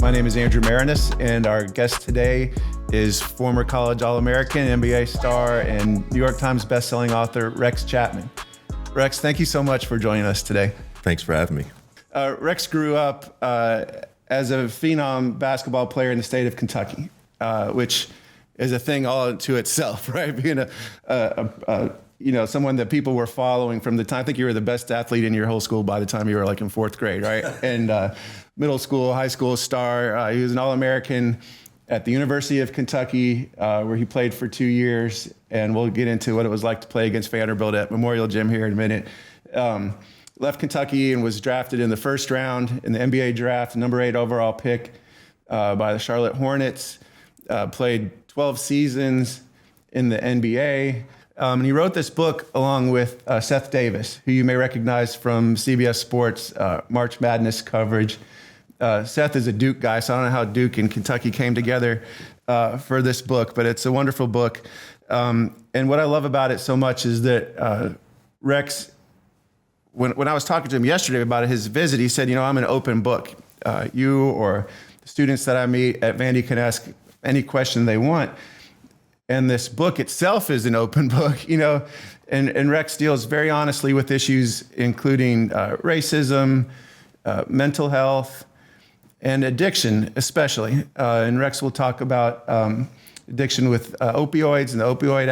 My name is Andrew Maraniss, and our guest today is former college All-American, NBA star, and New York Times bestselling author Rex Chapman. Rex, thank you so much for joining us today. Thanks for having me. Rex grew up as a phenom basketball player in the state of Kentucky, which is a thing all to itself, right? Being someone that people were following from the time. I think you were the best athlete in your whole school by the time you were like in fourth grade, right? And middle school, high school star. He was an All-American at the University of Kentucky, where he played for 2 years. And we'll get into what it was like to play against Vanderbilt at Memorial Gym here in a minute. Left Kentucky and was drafted in the first round in the NBA draft, number 8 overall pick by the Charlotte Hornets. Played 12 seasons in the NBA. And he wrote this book along with Seth Davis, who you may recognize from CBS Sports March Madness coverage. Seth is a Duke guy, so I don't know how Duke and Kentucky came together for this book, but it's a wonderful book. And what I love about it so much is that Rex, when I was talking to him yesterday about his visit, he said, I'm an open book. You or the students that I meet at Vandy can ask any question they want. And this book itself is an open book, and Rex deals very honestly with issues including racism, mental health, and addiction especially. And Rex will talk about addiction with opioids and the opioid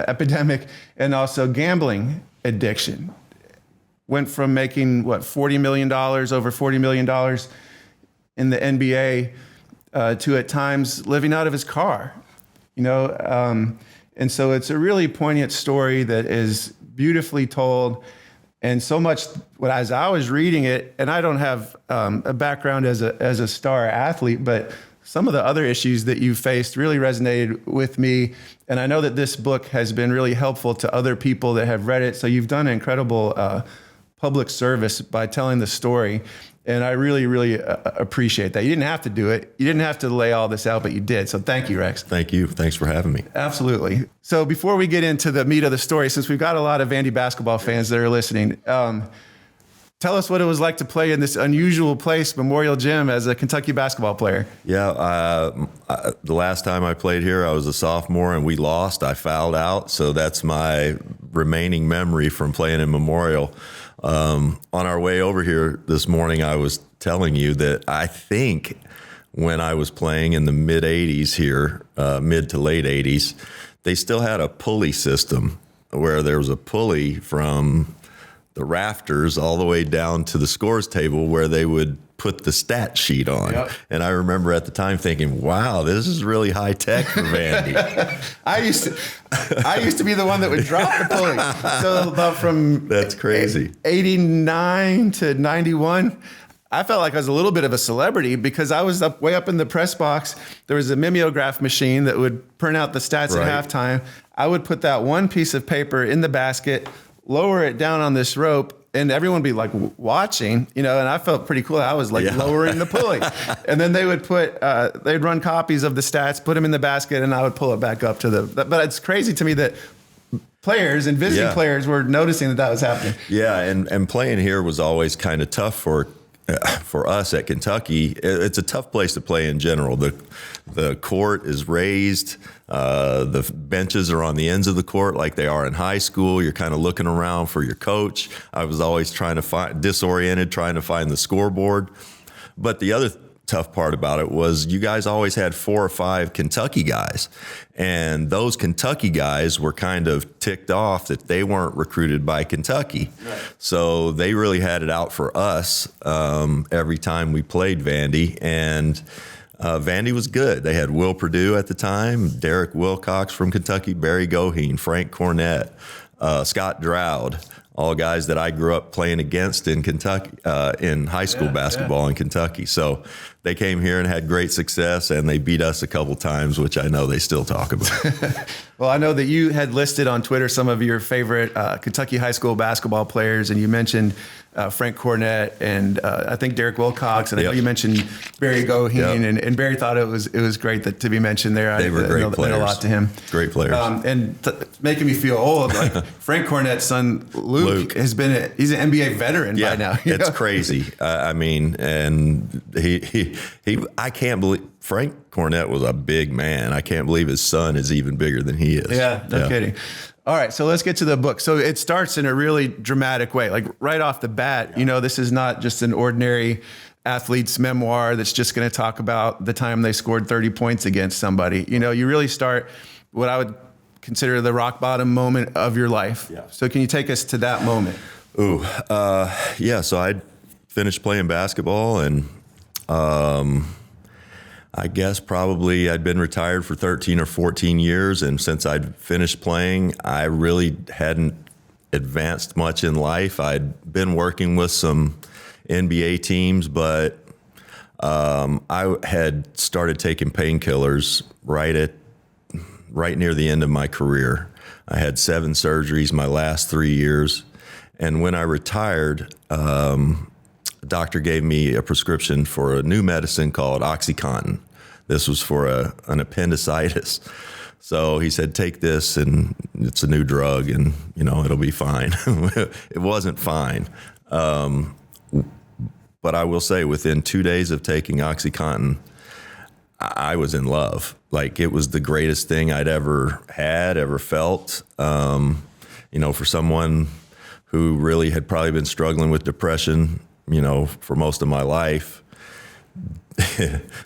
epidemic, and also gambling addiction. Went from making, $40 million, over $40 million in the NBA to at times living out of his car. And so it's a really poignant story that is beautifully told, and so much. As I was reading it, and I don't have a background as a star athlete, but some of the other issues that you faced really resonated with me, and I know that this book has been really helpful to other people that have read it. So you've done an incredible public service by telling the story. And I really, really appreciate that. You didn't have to do it. You didn't have to lay all this out, but you did. So thank you, Rex. Thank you. Thanks for having me. Absolutely. So before we get into the meat of the story, since we've got a lot of Vandy basketball fans that are listening, tell us what it was like to play in this unusual place, Memorial Gym, as a Kentucky basketball player. Yeah, the last time I played here, I was a sophomore and we lost. I fouled out. So that's my remaining memory from playing in Memorial. On our way over here this morning, I was telling you that I think when I was playing in the mid 80s here, mid to late 80s, they still had a pulley system where there was a pulley from the rafters all the way down to the scores table where they would put the stat sheet on. Yep. And I remember at the time thinking, wow, this is really high tech for Vandy. I used to be the one that would drop the pulley. So about from that's crazy. 89 to 91, I felt like I was a little bit of a celebrity because I was way up in the press box. There was a mimeograph machine that would print out the stats at halftime. I would put that one piece of paper in the basket, lower it down on this rope, and everyone would be like watching, and I felt pretty cool. I was lowering the pulley. And then they would they'd run copies of the stats, put them in the basket, and I would pull it back up but it's crazy to me that players and visiting players were noticing that was happening. Yeah. And playing here was always kind of tough for us at Kentucky. It's a tough place to play in general. The court is raised. The benches are on the ends of the court like they are in high school. You're kind of looking around for your coach. I was always trying to find the scoreboard. But the other tough part about it was you guys always had 4 or 5 Kentucky guys. And those Kentucky guys were kind of ticked off that they weren't recruited by Kentucky. Right. So they really had it out for us every time we played Vandy. And Vandy was good. They had Will Perdue at the time, Derek Wilcox from Kentucky, Barry Goheen, Frank Cornett, Scott Dowd, all guys that I grew up playing against in Kentucky, in high school basketball in Kentucky. So they came here and had great success, and they beat us a couple times, which I know they still talk about. Well, I know that you had listed on Twitter some of your favorite Kentucky high school basketball players, and you mentioned Frank Cornett and I think Derek Wilcox, and I know you mentioned Barry Goheen, and Barry thought it was great to be an NBA there. They were great players. Meant a lot to him. Great players. Making me feel old. Like Frank Cornett's son Luke has been he's an NBA veteran by now. It's crazy. I mean, and he I can't believe Frank Cornett was a big man. I can't believe his son is even bigger than he is. Yeah, no kidding. All right, so let's get to the book. So it starts in a really dramatic way. Like right off the bat, this is not just an ordinary athlete's memoir that's just going to talk about the time they scored 30 points against somebody. You really start what I would consider the rock bottom moment of your life. Yeah. So can you take us to that moment? So I'd finished playing basketball, and I guess probably I'd been retired for 13 or 14 years. And since I'd finished playing, I really hadn't advanced much in life. I'd been working with some NBA teams, but I had started taking painkillers right near the end of my career. I had 7 surgeries my last 3 years. And when I retired, a doctor gave me a prescription for a new medicine called OxyContin. This was for an appendicitis. So he said, take this, and it's a new drug, and, it'll be fine. It wasn't fine. But I will say, within 2 days of taking OxyContin, I was in love. Like, it was the greatest thing I'd ever felt. For someone who really had probably been struggling with depression, for most of my life,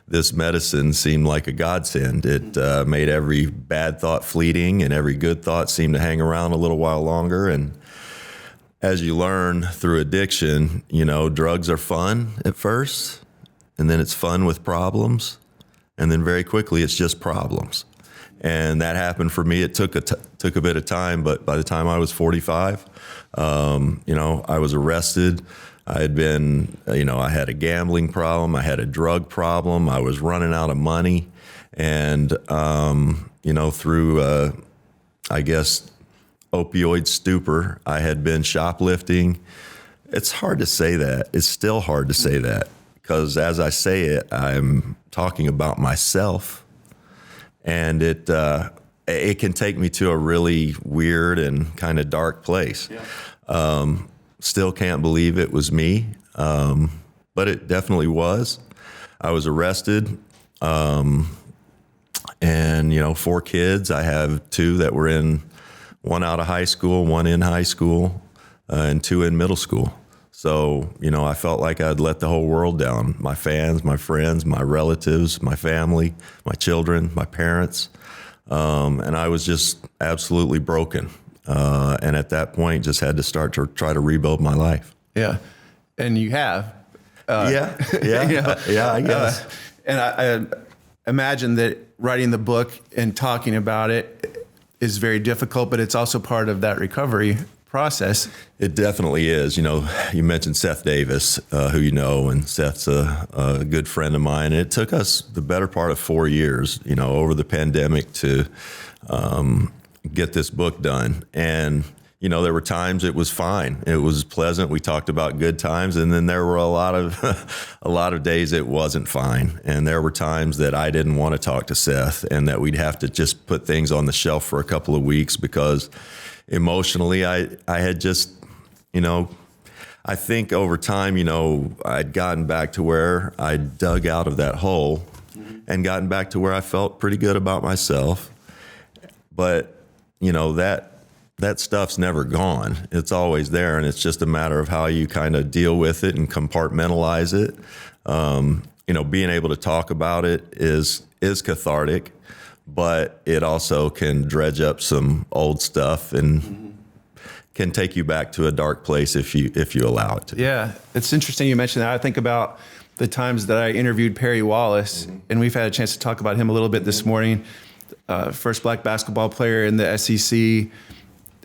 this medicine seemed like a godsend. It made every bad thought fleeting, and every good thought seemed to hang around a little while longer. And as you learn through addiction, drugs are fun at first, and then it's fun with problems, and then very quickly it's just problems. And that happened for me. It took a bit of time, but by the time I was 45, I was arrested. I had been, I had a gambling problem. I had a drug problem. I was running out of money. And, through, I guess, opioid stupor, I had been shoplifting. It's hard to say that. It's still hard to say that, because as I say it, I'm talking about myself. And it can take me to a really weird and kind of dark place. Yeah. Still can't believe it was me, but it definitely was. I was arrested, and 4 kids. I have 2 that were one out of high school, 1 in high school, and 2 in middle school. So, I felt like I'd let the whole world down. My fans, my friends, my relatives, my family, my children, my parents. And I was just absolutely broken. And at that point, just had to start to try to rebuild my life. Yeah. And you have. Yeah, I guess. And I imagine that writing the book and talking about it is very difficult, but it's also part of that recovery process. It definitely is. You mentioned Seth Davis, who and Seth's a good friend of mine. It took us the better part of 4 years, over the pandemic to get this book done. And, there were times it was fine. It was pleasant. We talked about good times. And then there were a lot of days it wasn't fine. And there were times that I didn't want to talk to Seth, and that we'd have to just put things on the shelf for a couple of weeks, because emotionally, I had just, I think over time, I'd gotten back to where I dug out of that hole and gotten back to where I felt pretty good about myself. But, that stuff's never gone. It's always there. And it's just a matter of how you kind of deal with it and compartmentalize it. Being able to talk about it is cathartic, but it also can dredge up some old stuff and can take you back to a dark place if you allow it to. Yeah, it's interesting you mentioned that. I think about the times that I interviewed Perry Wallace, and we've had a chance to talk about him a little bit this morning. First black basketball player in the SEC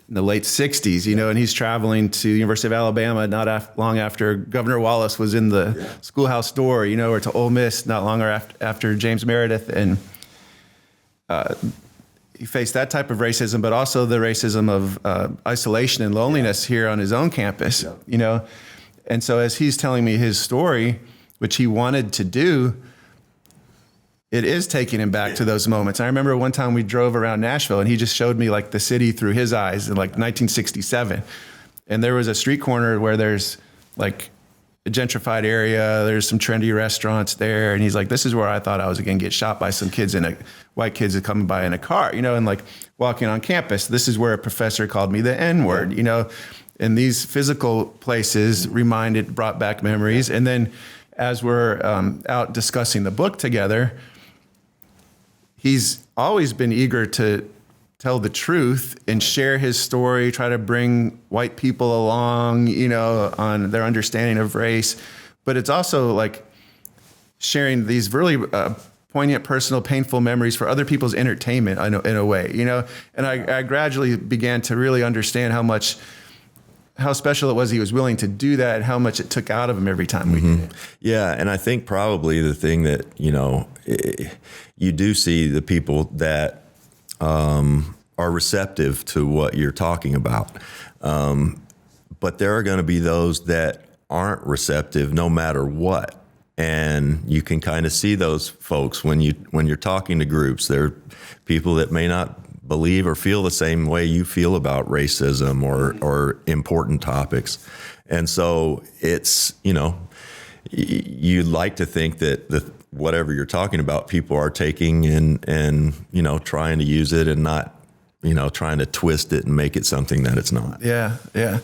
in the late 60s, and he's traveling to the University of Alabama not long after Governor Wallace was in the schoolhouse door, or to Ole Miss not long after James Meredith. And he faced that type of racism, but also the racism of isolation and loneliness here on his own campus, And so as he's telling me his story, which he wanted to do, it is taking him back to those moments. I remember one time we drove around Nashville, and he just showed me like the city through his eyes in like 1967. And there was a street corner where there's like gentrified area. There's some trendy restaurants there. And he's like, this is where I thought I was going to get shot by some kids white kids coming by in a car, and like walking on campus. This is where a professor called me the N-word, and these physical places brought back memories. And then as we're out discussing the book together, he's always been eager to tell the truth and share his story, try to bring white people along, on their understanding of race. But it's also like sharing these really poignant, personal, painful memories for other people's entertainment in a way, And I gradually began to really understand how special it was he was willing to do that, and how much it took out of him every time we did it. Yeah, and I think probably the thing that, you do see the people that are receptive to what you're talking about. But there are going to be those that aren't receptive no matter what. And you can kind of see those folks when you're talking to groups. There are people that may not believe or feel the same way you feel about racism or important topics. And so it's, you'd like to think that whatever you're talking about, people are taking and trying to use it and not, trying to twist it and make it something that it's not. Yeah. Yeah.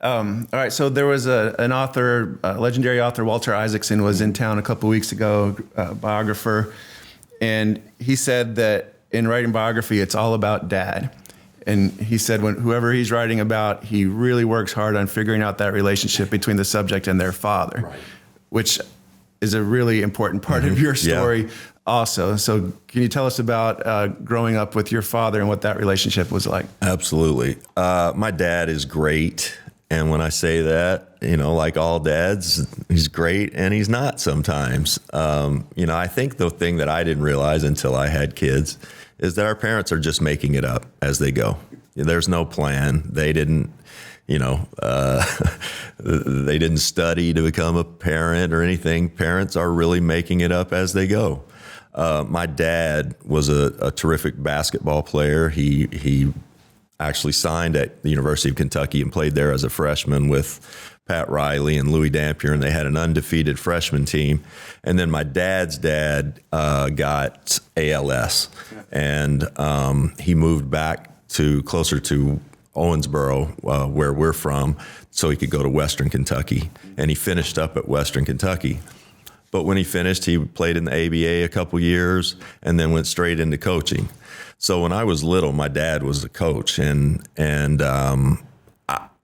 All right. So there was an author, legendary author, Walter Isaacson, was in town a couple weeks ago, biographer. And he said that in writing biography, it's all about dad. And he said whoever he's writing about, he really works hard on figuring out that relationship between the subject and their father, right, which is a really important part of your story also. So can you tell us about growing up with your father and what that relationship was like? Absolutely. My dad is great. And when I say that, like all dads, he's great and he's not sometimes. I think the thing that I didn't realize until I had kids is that our parents are just making it up as they go. There's no plan. They didn't, they didn't study to become a parent or anything. Parents are really making it up as they go. My dad was a terrific basketball player. He actually signed at the University of Kentucky and played there as a freshman with Pat Riley and Louis Dampier, and they had an undefeated freshman team. And then my dad's dad got ALS, and he moved back closer to Owensboro, where we're from, so he could go to Western Kentucky. And he finished up at Western Kentucky. But when he finished, he played in the ABA a couple years and then went straight into coaching. So when I was little, my dad was a coach, and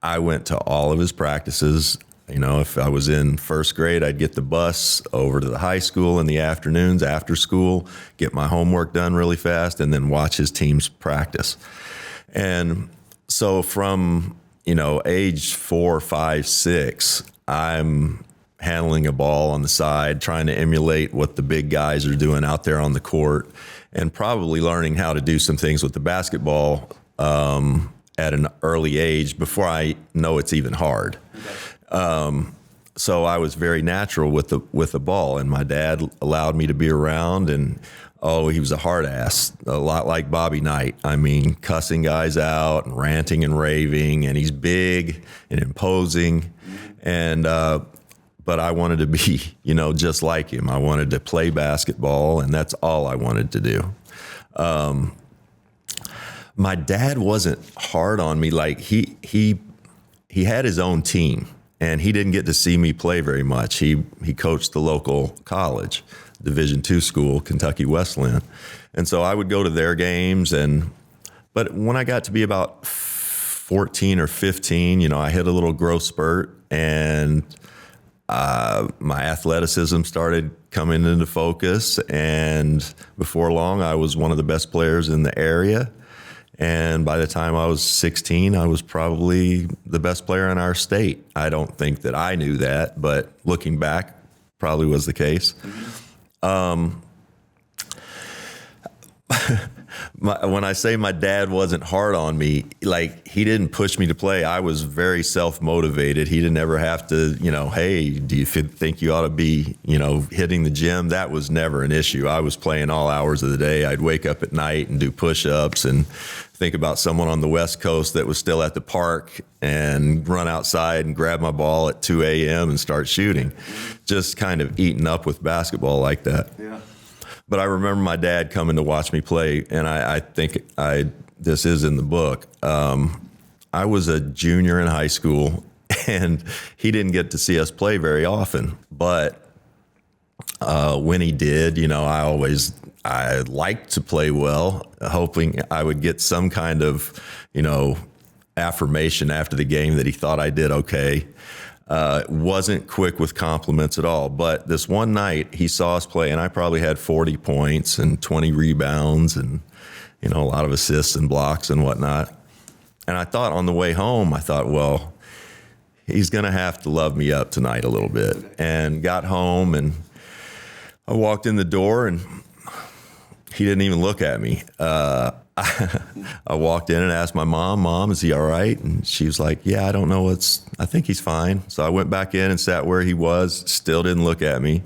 I went to all of his practices. If I was in first grade, I'd get the bus over to the high school in the afternoons after school, get my homework done really fast, and then watch his teams practice. And so from, age 4, 5, 6, I'm handling a ball on the side, trying to emulate what the big guys are doing out there on the court, and probably learning how to do some things with the basketball at an early age before I know it's even hard. So I was very natural with the ball, and my dad allowed me to be around, and he was a hard ass, a lot like Bobby Knight. I mean, cussing guys out and ranting and raving, and he's big and imposing, and but I wanted to be, just like him. I wanted to play basketball, and that's all I wanted to do. My dad wasn't hard on me. Like he had his own team, and he didn't get to see me play very much. He coached the local college, Division II school, Kentucky Wesleyan. And so I would go to their games, but when I got to be about 14 or 15, I hit a little growth spurt, and my athleticism started coming into focus, and before long, I was one of the best players in the area. And by the time I was 16, I was probably the best player in our state. I don't think that I knew that, but looking back, probably was the case. when I say my dad wasn't hard on me, like he didn't push me to play. I was very self-motivated. He didn't ever have to, hey, do you think you ought to be, hitting the gym? That was never an issue. I was playing all hours of the day. I'd wake up at night and do push-ups and think about someone on the West Coast that was still at the park and run outside and grab my ball at 2 a.m. and start shooting. Just kind of eaten up with basketball like that. Yeah. But I remember my dad coming to watch me play, and I think this is in the book. I was a junior in high school, and he didn't get to see us play very often. But when he did, I liked to play well, hoping I would get some kind of, affirmation after the game that he thought I did okay. Wasn't quick with compliments at all. But this one night he saw us play, and I probably had 40 points and 20 rebounds and, a lot of assists and blocks and whatnot. And I thought on the way home, well, he's going to have to love me up tonight a little bit. And got home, and I walked in the door, and he didn't even look at me. I walked in and asked my Mom, is he all right? And she was like, yeah, I don't know I think he's fine. So I went back in and sat where he was, still didn't look at me.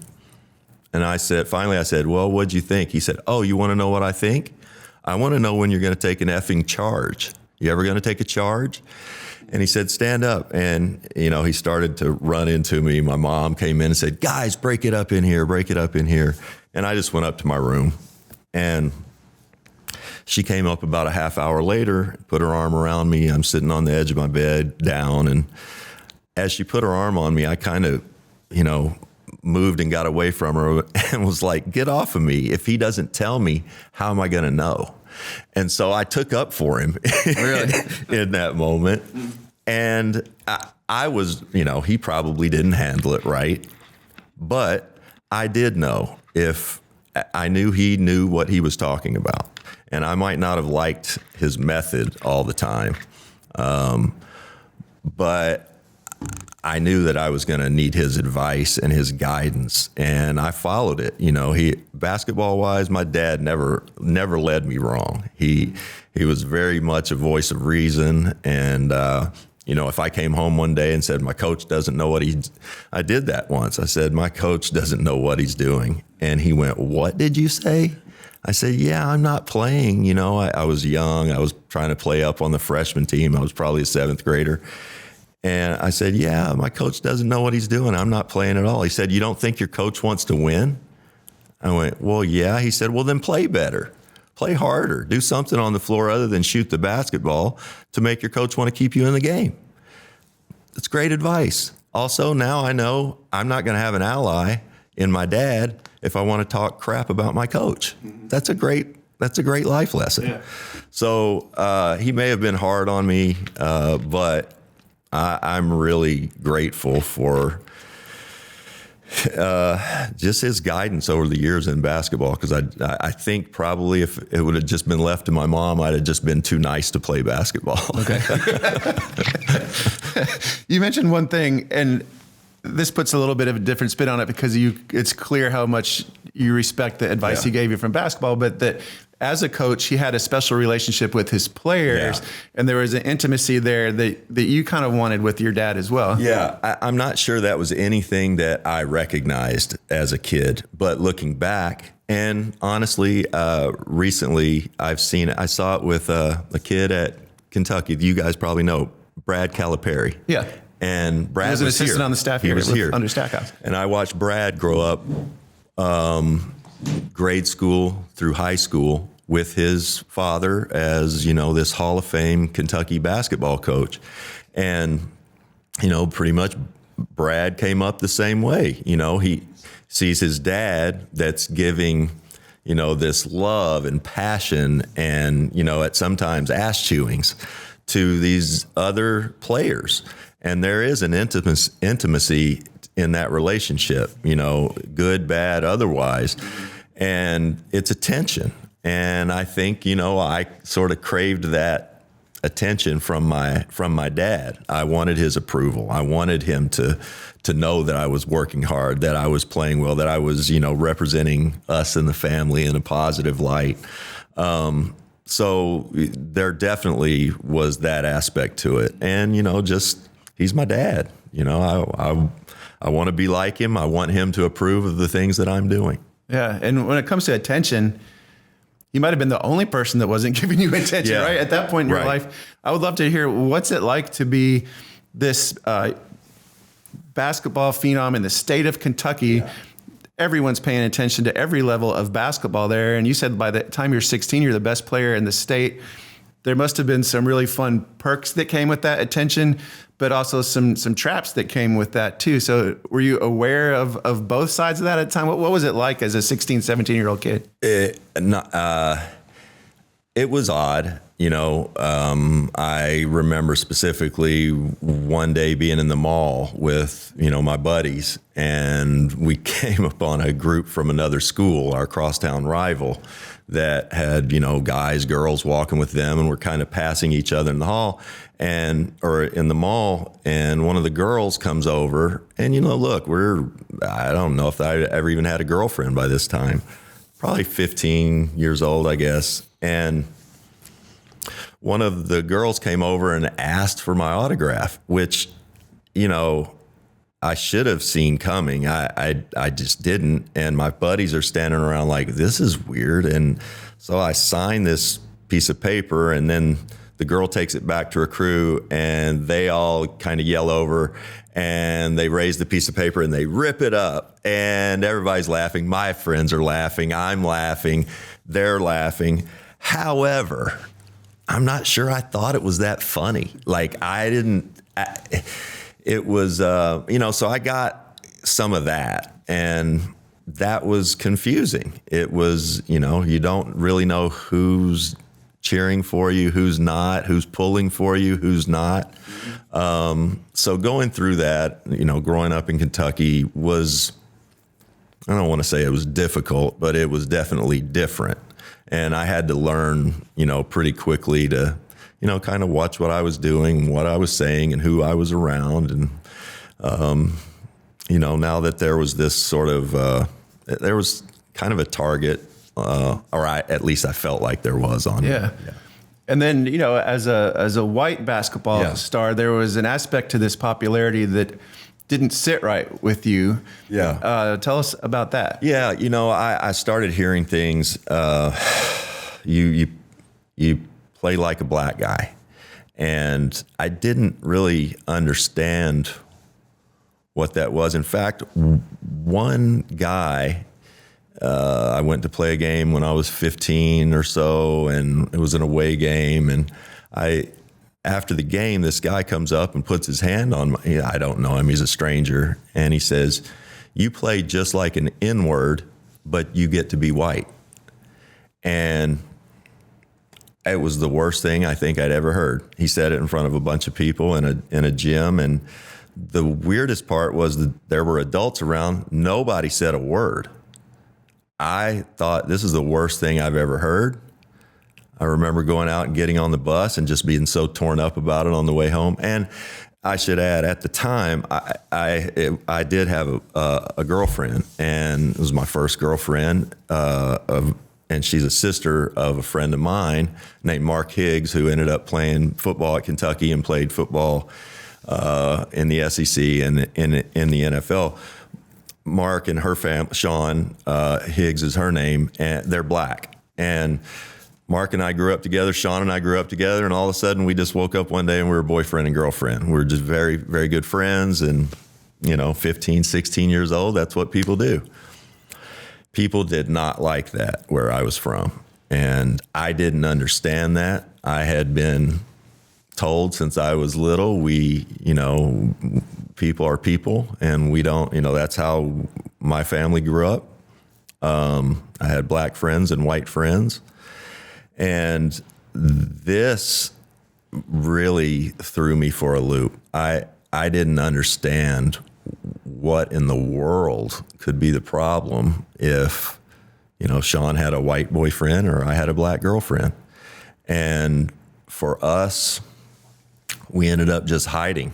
And finally I said, well, what'd you think? He said, oh, you want to know what I think? I want to know when you're going to take an effing charge. You ever going to take a charge? And he said, stand up. And, he started to run into me. My mom came in and said, guys, break it up in here. And I just went up to my room, and she came up about a half hour later, put her arm around me. I'm sitting on the edge of my bed down. And as she put her arm on me, I kind of, moved and got away from her and was like, get off of me. If he doesn't tell me, how am I going to know? And so I took up for him really? In that moment. And I was, he probably didn't handle it right. But I did know if I knew he knew what he was talking about. And I might not have liked his method all the time. But I knew that I was going to need his advice and his guidance, and I followed it. Basketball wise, my dad never led me wrong. He was very much a voice of reason. And, if I came home one day and said, my coach doesn't know I did that once. I said, my coach doesn't know what he's doing. And he went, what did you say? I said, yeah, I'm not playing. I was young. I was trying to play up on the freshman team. I was probably a seventh grader. And I said, yeah, my coach doesn't know what he's doing. I'm not playing at all. He said, you don't think your coach wants to win? I went, well, yeah. He said, well, then play better. Play harder. Do something on the floor other than shoot the basketball to make your coach want to keep you in the game. That's great advice. Also, now I know I'm not going to have an ally in my dad if I want to talk crap about my coach. That's a great life lesson. Yeah. So he may have been hard on me, but I'm really grateful for just his guidance over the years in basketball, because I think probably if it would have just been left to my mom, I'd have just been too nice to play basketball. Okay. You mentioned one thing, and this puts a little bit of a different spin on it, because it's clear how much you respect the advice he gave you from basketball, but that as a coach, he had a special relationship with his players, and there was an intimacy there that you kind of wanted with your dad as well. Yeah, I'm not sure that was anything that I recognized as a kid, but looking back, and honestly, recently I saw it with a kid at Kentucky that you guys probably know, Brad Calipari. Yeah. And Brad was an assistant on the staff here. He was here under Stackhouse. And I watched Brad grow up grade school through high school with his father as, this Hall of Fame Kentucky basketball coach. And, pretty much Brad came up the same way. He sees his dad that's giving, this love and passion and, at sometimes ass chewings to these other players. And there is an intimacy in that relationship, good, bad, otherwise. And it's attention. And I think, I sort of craved that attention from my dad. I wanted his approval. I wanted him to know that I was working hard, that I was playing well, that I was, representing us and the family in a positive light. So there definitely was that aspect to it. And, just he's my dad. I want to be like him. I want him to approve of the things that I'm doing. Yeah. And when it comes to attention, you might have been the only person that wasn't giving you attention, right? At that point in your life. I would love to hear, what's it like to be this basketball phenom in the state of Kentucky? Yeah. Everyone's paying attention to every level of basketball there. And you said by the time you're 16, you're the best player in the state. There must have been some really fun perks that came with that attention, but also some traps that came with that too. So were you aware of both sides of that at the time? What was it like as a 16, 17-year-old kid? It was odd. I remember specifically one day being in the mall with, my buddies, and we came upon a group from another school, our crosstown rival, that had, guys, girls walking with them, and we're kind of passing each other in the hall or in the mall. And one of the girls comes over, and, look, I don't know if I ever even had a girlfriend by this time, probably 15 years old, I guess. And one of the girls came over and asked for my autograph, which, I should have seen coming. I just didn't. And my buddies are standing around like, this is weird. And so I signed this piece of paper, and then the girl takes it back to her crew, and they all kind of yell over, and they raise the piece of paper and they rip it up, and everybody's laughing. My friends are laughing. I'm laughing. They're laughing. However, I'm not sure I thought it was that funny. Like it was, so I got some of that, and that was confusing. It was, you don't really know who's cheering for you, who's not, who's pulling for you, who's not. So going through that, growing up in Kentucky was, I don't want to say it was difficult, but it was definitely different. And I had to learn, pretty quickly to, kind of watch what I was doing, what I was saying, and who I was around. And, now that there was this sort of, there was kind of a target, at least I felt like there was on it. Yeah. And then, as a white basketball star, there was an aspect to this popularity that didn't sit right with you. Yeah. Tell us about that. Yeah. I started hearing things, you play like a black guy. And I didn't really understand what that was. In fact, one guy, I went to play a game when I was 15 or so, and it was an away game. And after the game, this guy comes up and puts his hand on I don't know him, he's a stranger. And he says, "You play just like an N-word, but you get to be white." And it was the worst thing I think I'd ever heard. He said it in front of a bunch of people in a gym. And the weirdest part was that there were adults around. Nobody said a word. I thought, this is the worst thing I've ever heard. I remember going out and getting on the bus and just being so torn up about it on the way home. And I should add, at the time, I did have a girlfriend, and it was my first girlfriend, and she's a sister of a friend of mine named Mark Higgs, who ended up playing football at Kentucky and played football in the SEC and in the NFL. Mark and her family, Sean Higgs is her name, and they're black. And Mark and I grew up together, Sean and I grew up together, and all of a sudden we just woke up one day and we were boyfriend and girlfriend. We were just very, very good friends, and 15, 16 years old, that's what people do. People did not like that where I was from, and I didn't understand that. I had been told since I was little, people are people, and we don't, that's how my family grew up. I had black friends and white friends. And this really threw me for a loop. I didn't understand what in the world could be the problem if, Sean had a white boyfriend or I had a black girlfriend. And for us, we ended up just hiding.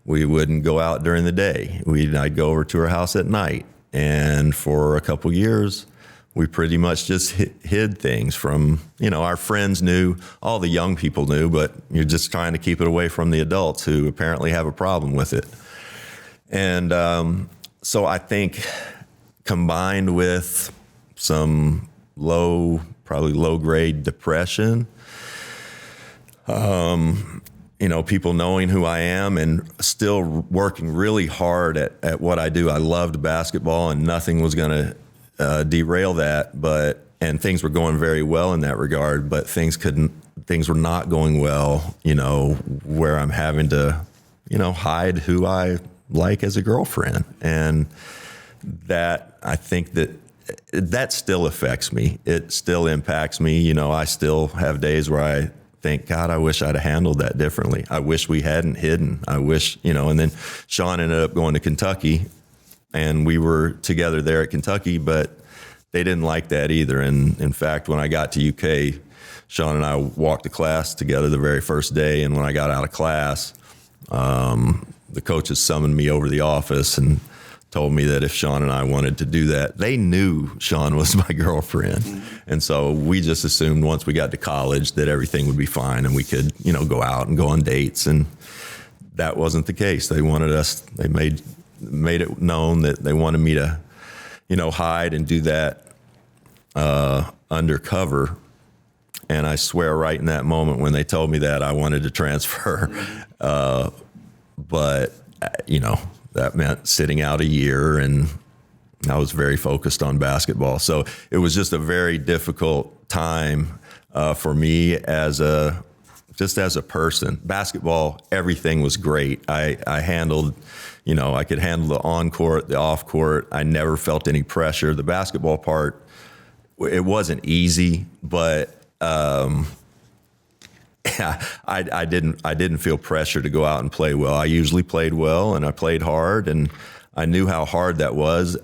We wouldn't go out during the day. I'd go over to her house at night. And for a couple years, we pretty much just hid things from, our friends knew, all the young people knew, but you're just trying to keep it away from the adults who apparently have a problem with it. And so I think combined with some probably low grade depression, people knowing who I am and still working really hard at what I do. I loved basketball and nothing was going to derail that, and things were going very well in that regard, but things were not going well, where I'm having to, hide who I like as a girlfriend. And that, I think that still affects me. It still impacts me. I still have days where I think, God, I wish I'd have handled that differently. I wish we hadn't hidden. I wish, and then Sean ended up going to Kentucky and we were together there at Kentucky, but they didn't like that either. And in fact, when I got to UK, Sean and I walked to class together the very first day. And when I got out of class, the coaches summoned me over to the office and told me that if Sean and I wanted to do that, they knew Sean was my girlfriend. And so we just assumed once we got to college that everything would be fine and we could, go out and go on dates. And that wasn't the case. They wanted us, they made it known that they wanted me to, hide and do that undercover. And I swear right in that moment when they told me that, I wanted to transfer. But, that meant sitting out a year, and I was very focused on basketball. So it was just a very difficult time for me as a person. Basketball, everything was great. I handled, I could handle the on-court, the off-court. I never felt any pressure. The basketball part, it wasn't easy, but I didn't feel pressure to go out and play well. I usually played well and I played hard, and I knew how hard that was.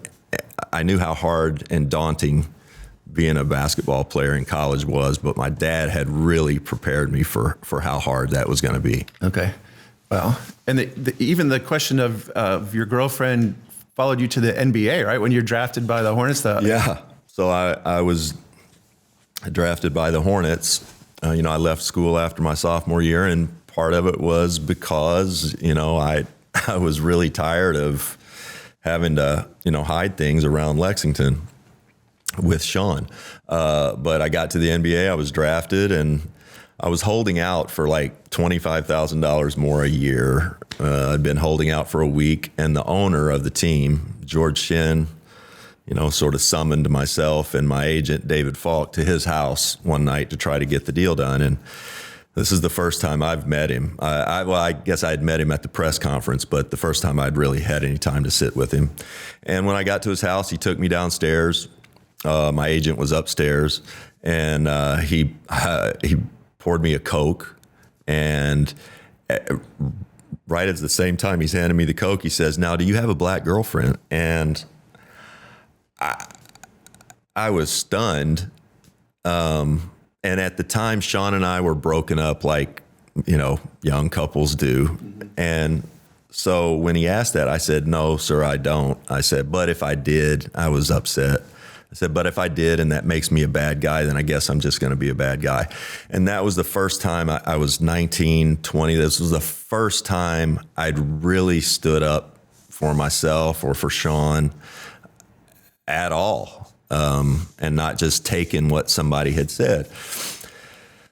I knew how hard and daunting being a basketball player in college was, but my dad had really prepared me for how hard that was going to be. Okay. Well, and even the question of your girlfriend followed you to the NBA, right? When you're drafted by the Hornets. Yeah. So I was drafted by the Hornets. I left school after my sophomore year, and part of it was because, I was really tired of having to, hide things around Lexington with Sean. But I got to the NBA, I was drafted, and I was holding out for like $25,000 more a year. I'd been holding out for a week, and the owner of the team, George Shin, sort of summoned myself and my agent, David Falk, to his house one night to try to get the deal done. And this is the first time I've met him. I guess I had met him at the press conference, but the first time I'd really had any time to sit with him. And when I got to his house, he took me downstairs. My agent was upstairs, and he poured me a Coke. And right at the same time he's handing me the Coke, he says, "Now, do you have a black girlfriend?" And I was stunned. And at the time, Sean and I were broken up like, young couples do. Mm-hmm. And so when he asked that, I said, "No, sir, I don't." I said, "But if I did," I was upset. I said, "But if I did and that makes me a bad guy, then I guess I'm just going to be a bad guy." And that was the first time I was 19, 20. This was the first time I'd really stood up for myself or for Sean at all, and not just taken what somebody had said.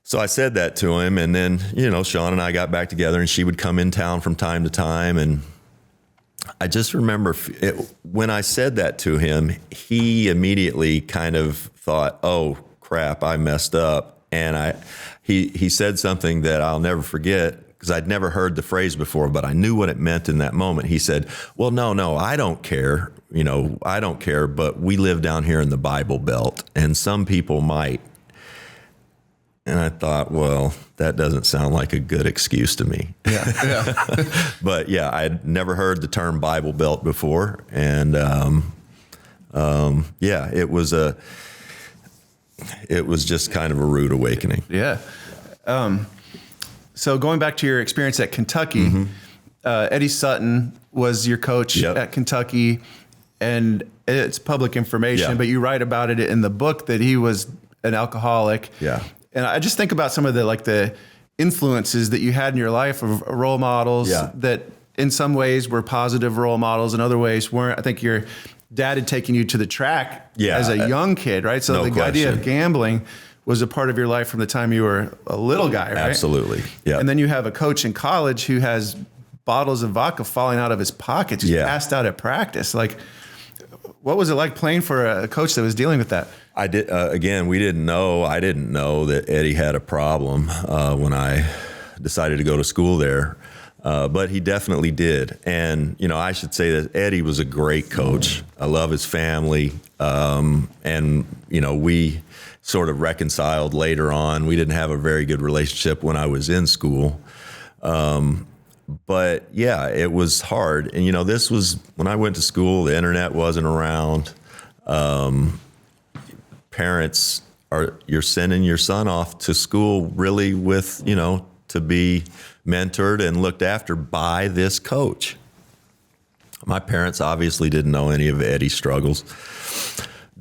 So I said that to him, and then, Sean and I got back together, and she would come in town from time to time. And I just remember when I said that to him, he immediately kind of thought, "Oh crap, I messed up." And he said something that I'll never forget, because I'd never heard the phrase before, but I knew what it meant in that moment. He said, "Well, no, I don't care. I don't care, but we live down here in the Bible Belt, and some people might." And I thought, well, that doesn't sound like a good excuse to me. Yeah. But yeah, I'd never heard the term Bible Belt before. And it was just kind of a rude awakening. Yeah. So going back to your experience at Kentucky, mm-hmm. Eddie Sutton was your coach. Yep. At Kentucky. And it's public information, Yeah. but you write about it in the book that he was an alcoholic. Yeah. And I just think about some of the influences that you had in your life of role models that in some ways were positive role models, in other ways weren't. I think your dad had taken you to the track as a young kid, right? So the idea of gambling was a part of your life from the time you were a little guy, right? Absolutely. Yeah. And then you have a coach in college who has bottles of vodka falling out of his pocket, just passed out at practice. Like, what was it like playing for a coach that was dealing with that? I did. Again, we didn't know. I didn't know that Eddie had a problem when I decided to go to school there, but he definitely did. And I should say that Eddie was a great coach. I love his family, and we sort of reconciled later on. We didn't have a very good relationship when I was in school. But yeah, it was hard. And, this was when I went to school, the internet wasn't around. Parents you're sending your son off to school really with, to be mentored and looked after by this coach. My parents obviously didn't know any of Eddie's struggles.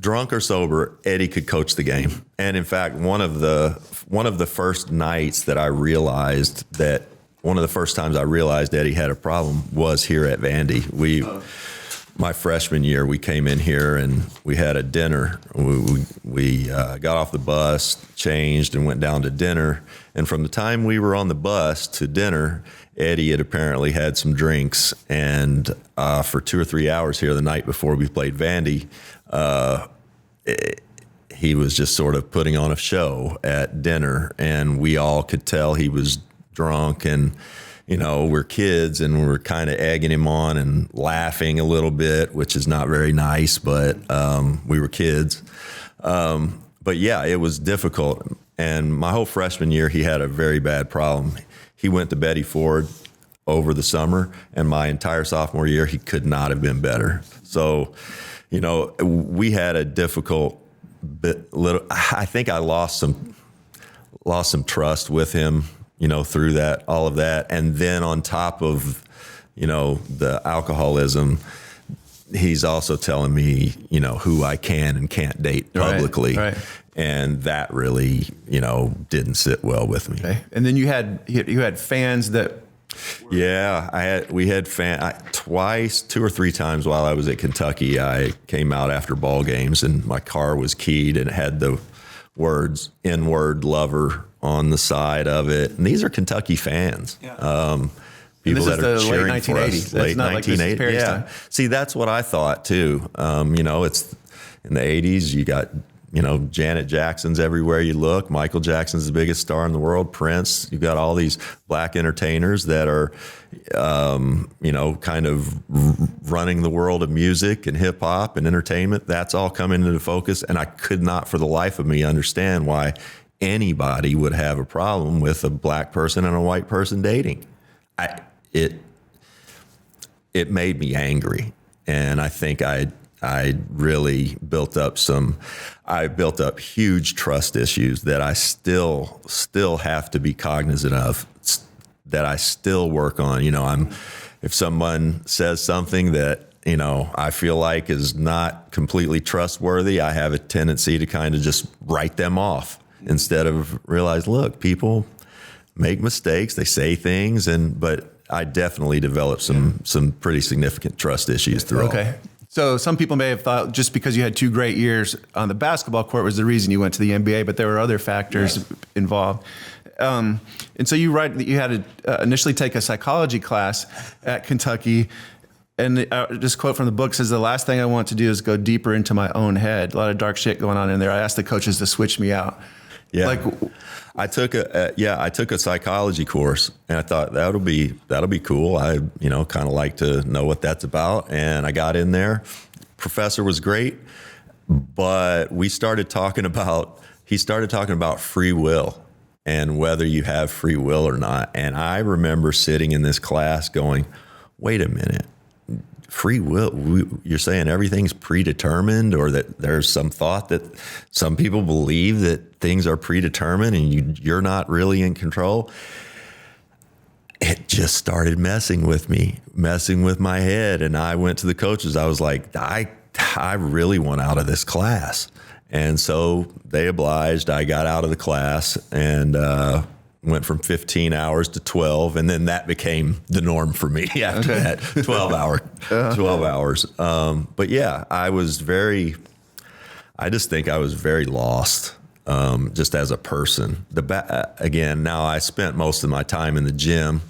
Drunk or sober, Eddie could coach the game. And in fact, one of the first nights that I realized that one of the first times I realized Eddie had a problem was here at Vandy. My freshman year, we came in here and we had a dinner. We got off the bus, changed, and went down to dinner. And from the time we were on the bus to dinner, Eddie had apparently had some drinks. And for 2 or 3 hours here the night before we played Vandy, he was just sort of putting on a show at dinner. And we all could tell he was drunk, and we're kids and we're kind of egging him on and laughing a little bit, which is not very nice, but we were kids. But yeah, it was difficult. And my whole freshman year, he had a very bad problem. He went to Betty Ford over the summer, and my entire sophomore year, he could not have been better. So, we had a difficult I think I lost some trust with him, through all of that. And then on top of, the alcoholism, he's also telling me, who I can and can't date publicly. Right. And that really, didn't sit well with me. Okay. And then you had fans that. Yeah, we had twice, 2 or 3 times while I was at Kentucky. I came out after ball games and my car was keyed and it had the words "N-word lover" on the side of it. And these are Kentucky fans. Yeah. People that are cheering for us. Late 1980s. Yeah. See, that's what I thought too. It's in the 80s. You got, Janet Jackson's everywhere you look. Michael Jackson's the biggest star in the world. Prince. You've got all these black entertainers that are, kind of running the world of music and hip hop and entertainment. That's all coming into focus. And I could not for the life of me understand why anybody would have a problem with a black person and a white person dating. It made me angry. And I think I really built up huge trust issues that I still have to be cognizant of, that I still work on. If someone says something that, I feel like is not completely trustworthy, I have a tendency to kind of just write them off instead of realize, look, people make mistakes, they say things, but I definitely developed some pretty significant trust issues through. Okay. So some people may have thought just because you had 2 great years on the basketball court was the reason you went to the NBA, but there were other factors involved. And so you write that you had to initially take a psychology class at Kentucky. And this quote from the book says, "The last thing I want to do is go deeper into my own head." A lot of dark shit going on in there. I asked the coaches to switch me out. Yeah. I took a psychology course and I thought that'll be cool. I, kind of like to know what that's about. And I got in there. Professor was great, but he started talking about free will and whether you have free will or not. And I remember sitting in this class going, wait a minute. Free will, you're saying everything's predetermined, or that there's some thought that some people believe that things are predetermined and you're not really in control. It just started messing with me, messing with my head. And I went to the coaches. I was like, I I really want out of this class. And so they obliged. I got out of the class and went from 15 hours to 12. And then that became the norm for me after that, 12 hours. But yeah, I just think I was very lost. Just as a person. Again, now I spent most of my time in the gym.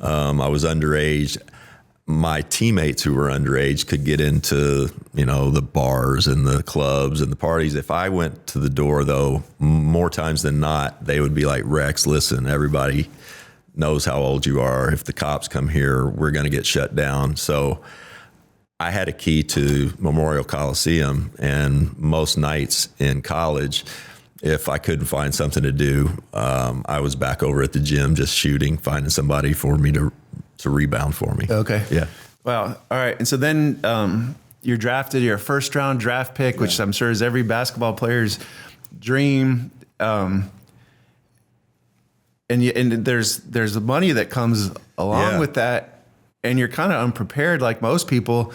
I was underage. My teammates who were underage could get into, the bars and the clubs and the parties. If I went to the door, though, more times than not, they would be like, Rex, listen, everybody knows how old you are. If the cops come here, we're going to get shut down. So I had a key to Memorial Coliseum, and most nights in college, if I couldn't find something to do, I was back over at the gym just shooting, finding somebody for me to rebound for me. Okay. Yeah. Wow. All right. And so then you're drafted, you're a first round draft pick, which I'm sure is every basketball player's dream. And there's the money that comes along with that. And you're kind of unprepared, like most people,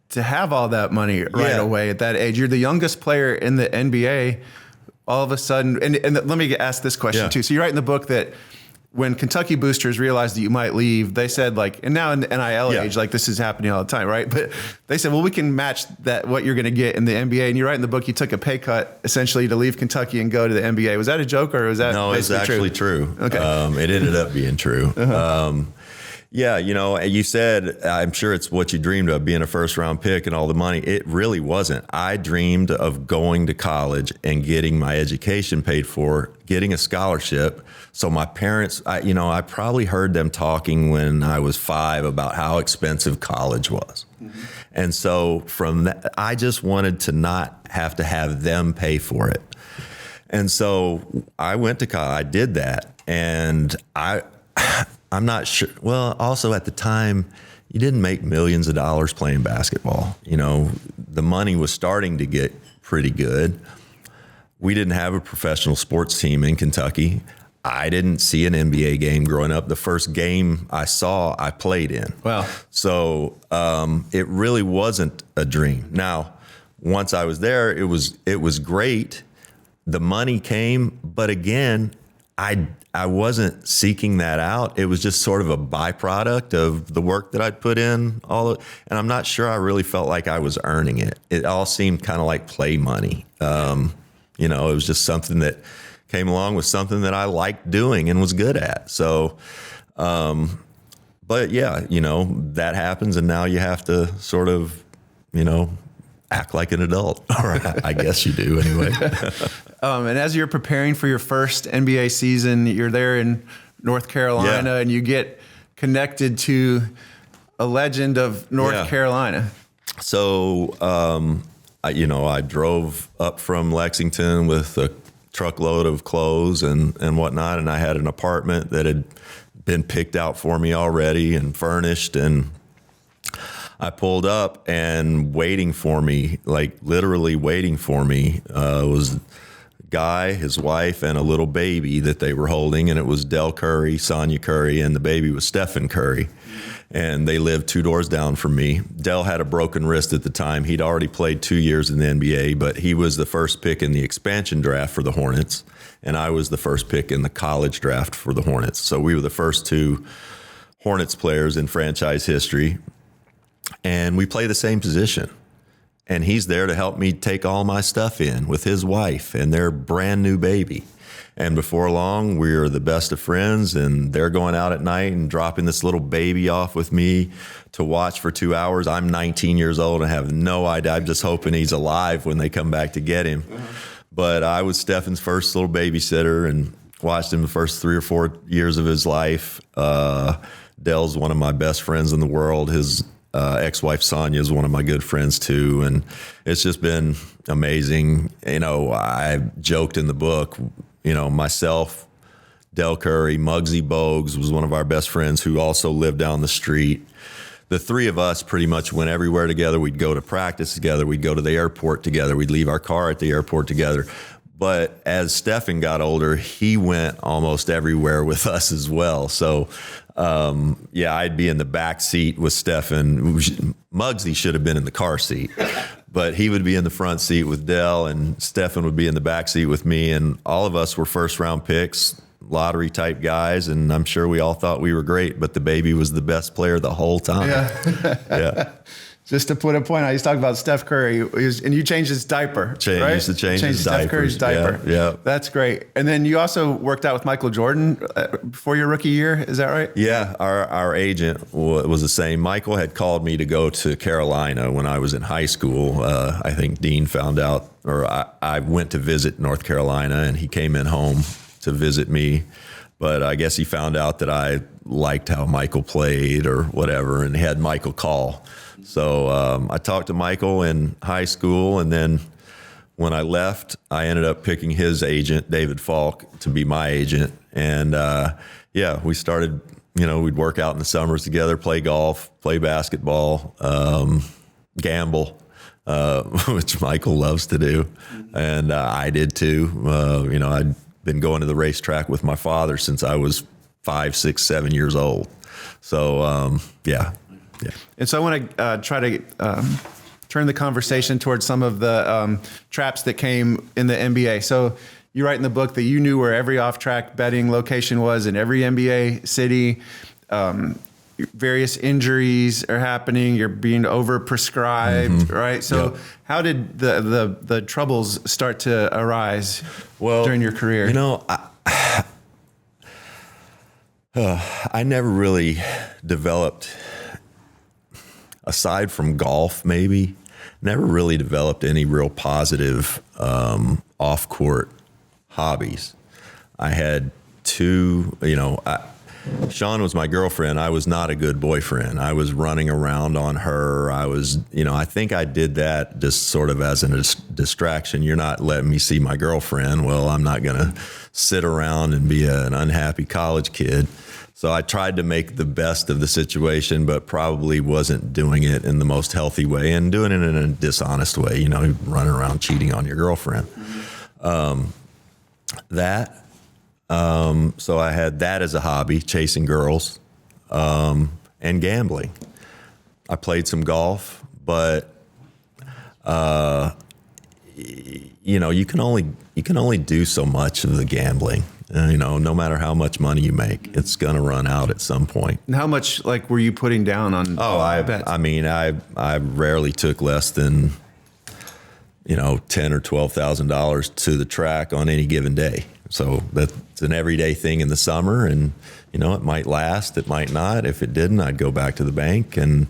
to have all that money right away at that age. You're the youngest player in the NBA. All of a sudden, and let me ask this question too. So you write in the book that when Kentucky boosters realized that you might leave, they said and now in the NIL age, this is happening all the time, right? But they said, well, we can match that, what you're going to get in the NBA. And you write in the book, you took a pay cut essentially to leave Kentucky and go to the NBA. Was that a joke or was that No, it's actually true. Okay. It ended up being true. Yeah, you said, I'm sure it's what you dreamed of, being a first-round pick and all the money. It really wasn't. I dreamed of going to college and getting my education paid for, getting a scholarship. So my parents, I probably heard them talking when I was 5 about how expensive college was. Mm-hmm. And so from that, I just wanted to not have to have them pay for it. And so I went to college. I did that. And I'm not sure. Well, also at the time, you didn't make millions of dollars playing basketball. The money was starting to get pretty good. We didn't have a professional sports team in Kentucky. I didn't see an NBA game growing up. The first game I saw, I played in. Wow. So it really wasn't a dream. Now, once I was there, it was great. The money came, but again, I wasn't seeking that out. It was just sort of a byproduct of the work that I'd put in. And I'm not sure I really felt like I was earning it. It all seemed kind of like play money. It was just something that came along with something that I liked doing and was good at. So, but yeah, that happens, and now you have to sort of, act like an adult. Or I guess you do anyway. And as you're preparing for your first NBA season, you're there in North Carolina and you get connected to a legend of North Carolina. So, I drove up from Lexington with a truckload of clothes and whatnot. And I had an apartment that had been picked out for me already and furnished. And I pulled up, and waiting for me, like literally waiting for me, was a guy, his wife, and a little baby that they were holding. And it was Del Curry, Sonia Curry, and the baby was Stephen Curry. And they lived 2 doors down from me. Del had a broken wrist at the time. He'd already played 2 years in the NBA, but he was the first pick in the expansion draft for the Hornets. And I was the first pick in the college draft for the Hornets. So we were the first 2 Hornets players in franchise history. And we play the same position. And he's there to help me take all my stuff in with his wife and their brand new baby. And before long, we're the best of friends, and they're going out at night and dropping this little baby off with me to watch for 2 hours. I'm 19 years old and have no idea. I'm just hoping he's alive when they come back to get him. Uh-huh. But I was Stefan's first little babysitter and watched him the first 3 or 4 years of his life. Dell's one of my best friends in the world. His ex-wife Sonia is one of my good friends too, and it's just been amazing. I joked in the book, myself, Del Curry, Muggsy Bogues was one of our best friends who also lived down the street. The 3 of us pretty much went everywhere together. We'd go to practice together. We'd go to the airport together. We'd leave our car at the airport together. But as Stephen got older, he went almost everywhere with us as well. So Yeah, I'd be in the back seat with Stefan. Muggsy should have been in the car seat, but he would be in the front seat with Dell, and Stefan would be in the back seat with me. And all of us were first round picks, lottery type guys. And I'm sure we all thought we were great, but the baby was the best player the whole time. Yeah. Yeah. Just to put a point, I used to talk about Steph Curry, and you changed his diaper, right? Used to change his Steph Curry's diaper. Yeah. That's great. And then you also worked out with Michael Jordan before your rookie year. Is that right? Yeah. Our agent was the same. Michael had called me to go to Carolina when I was in high school. I think Dean found out, or I went to visit North Carolina, and he came in home to visit me. But I guess he found out that I liked how Michael played or whatever, and had Michael call. So I talked to Michael in high school, and then when I left, I ended up picking his agent, David Falk, to be my agent. And yeah, we started, we'd work out in the summers together, play golf, play basketball, gamble, which Michael loves to do. And I did too. I'd been going to the racetrack with my father since I was 5, 6, 7 years old. So yeah. Yeah. And so I want to try to turn the conversation towards some of the traps that came in the NBA. So you write in the book that you knew where every off-track betting location was in every NBA city. Various injuries are happening. You're being overprescribed, right? So how did the troubles start to arise during your career? I never really developed, aside from golf, maybe, never really developed any real positive off-court hobbies. I had two, Sean was my girlfriend. I was not a good boyfriend. I was running around on her. I was, I think I did that just sort of as a distraction. You're not letting me see my girlfriend. Well, I'm not going to sit around and be an unhappy college kid. So I tried to make the best of the situation, but probably wasn't doing it in the most healthy way and doing it in a dishonest way, running around cheating on your girlfriend. So I had that as a hobby, chasing girls, and gambling. I played some golf, but you can only do so much of the gambling. No matter how much money you make, it's going to run out at some point. And how much were you putting down on bets? I rarely took less than $10,000 or $12,000 to the track on any given day. So that's an everyday thing in the summer, and it might last, it might not. If it didn't, I'd go back to the bank, and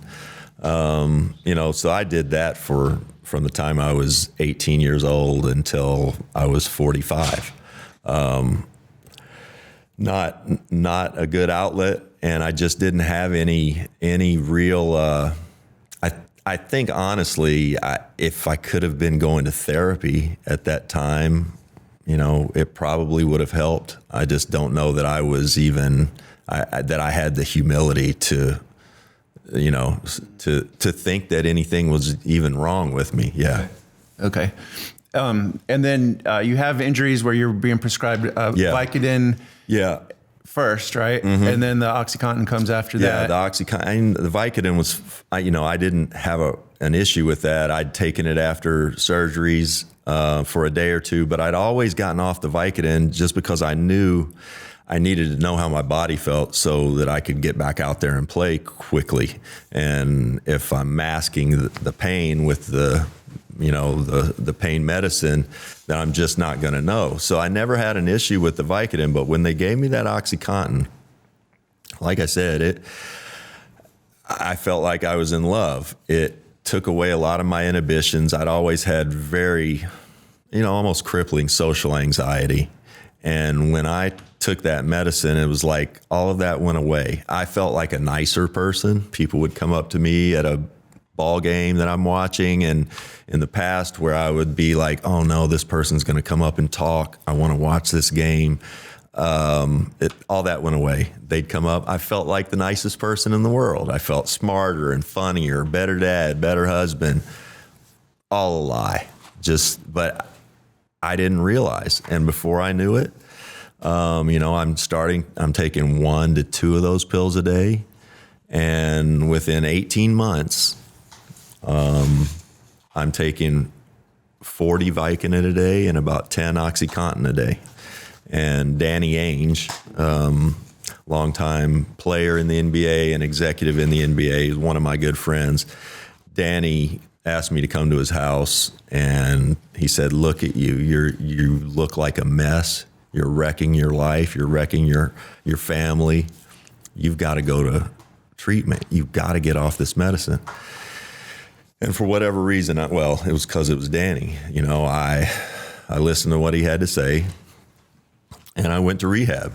so I did that from the time I was 18 years old until I was 45. Not a good outlet, and I just didn't have any real. I think honestly, if I could have been going to therapy at that time, it probably would have helped. I just don't know that I was even that I had the humility to think that anything was even wrong with me. Yeah. Okay. And then you have injuries where you're being prescribed Vicodin. Yeah. First, right? Mm-hmm. And then the OxyContin comes after that. Yeah, the OxyContin, the Vicodin was, I didn't have an issue with that. I'd taken it after surgeries for a day or two, but I'd always gotten off the Vicodin just because I knew I needed to know how my body felt so that I could get back out there and play quickly. And if I'm masking the pain with the pain medicine, then I'm just not going to know. So I never had an issue with the Vicodin, but when they gave me that OxyContin, like I said, I felt like I was in love. It took away a lot of my inhibitions. I'd always had very, almost crippling social anxiety. And when I took that medicine, it was like all of that went away. I felt like a nicer person. People would come up to me at a ball game that I'm watching, and in the past where I would be like, oh no, this person's going to come up and talk. I want to watch this game. All that went away. They'd come up. I felt like the nicest person in the world. I felt smarter and funnier, better dad, better husband. All a lie. But I didn't realize. And before I knew it, I'm taking 1 to 2 of those pills a day. And within 18 months, I'm taking 40 Vicodin a day and about 10 OxyContin a day. And Danny Ainge, longtime player in the NBA and executive in the NBA, is one of my good friends. Danny asked me to come to his house, and he said, "Look at you. You look like a mess. You're wrecking your life. You're wrecking your family. You've got to go to treatment. You've got to get off this medicine." And for whatever reason, it was because it was Danny. I listened to what he had to say, and I went to rehab.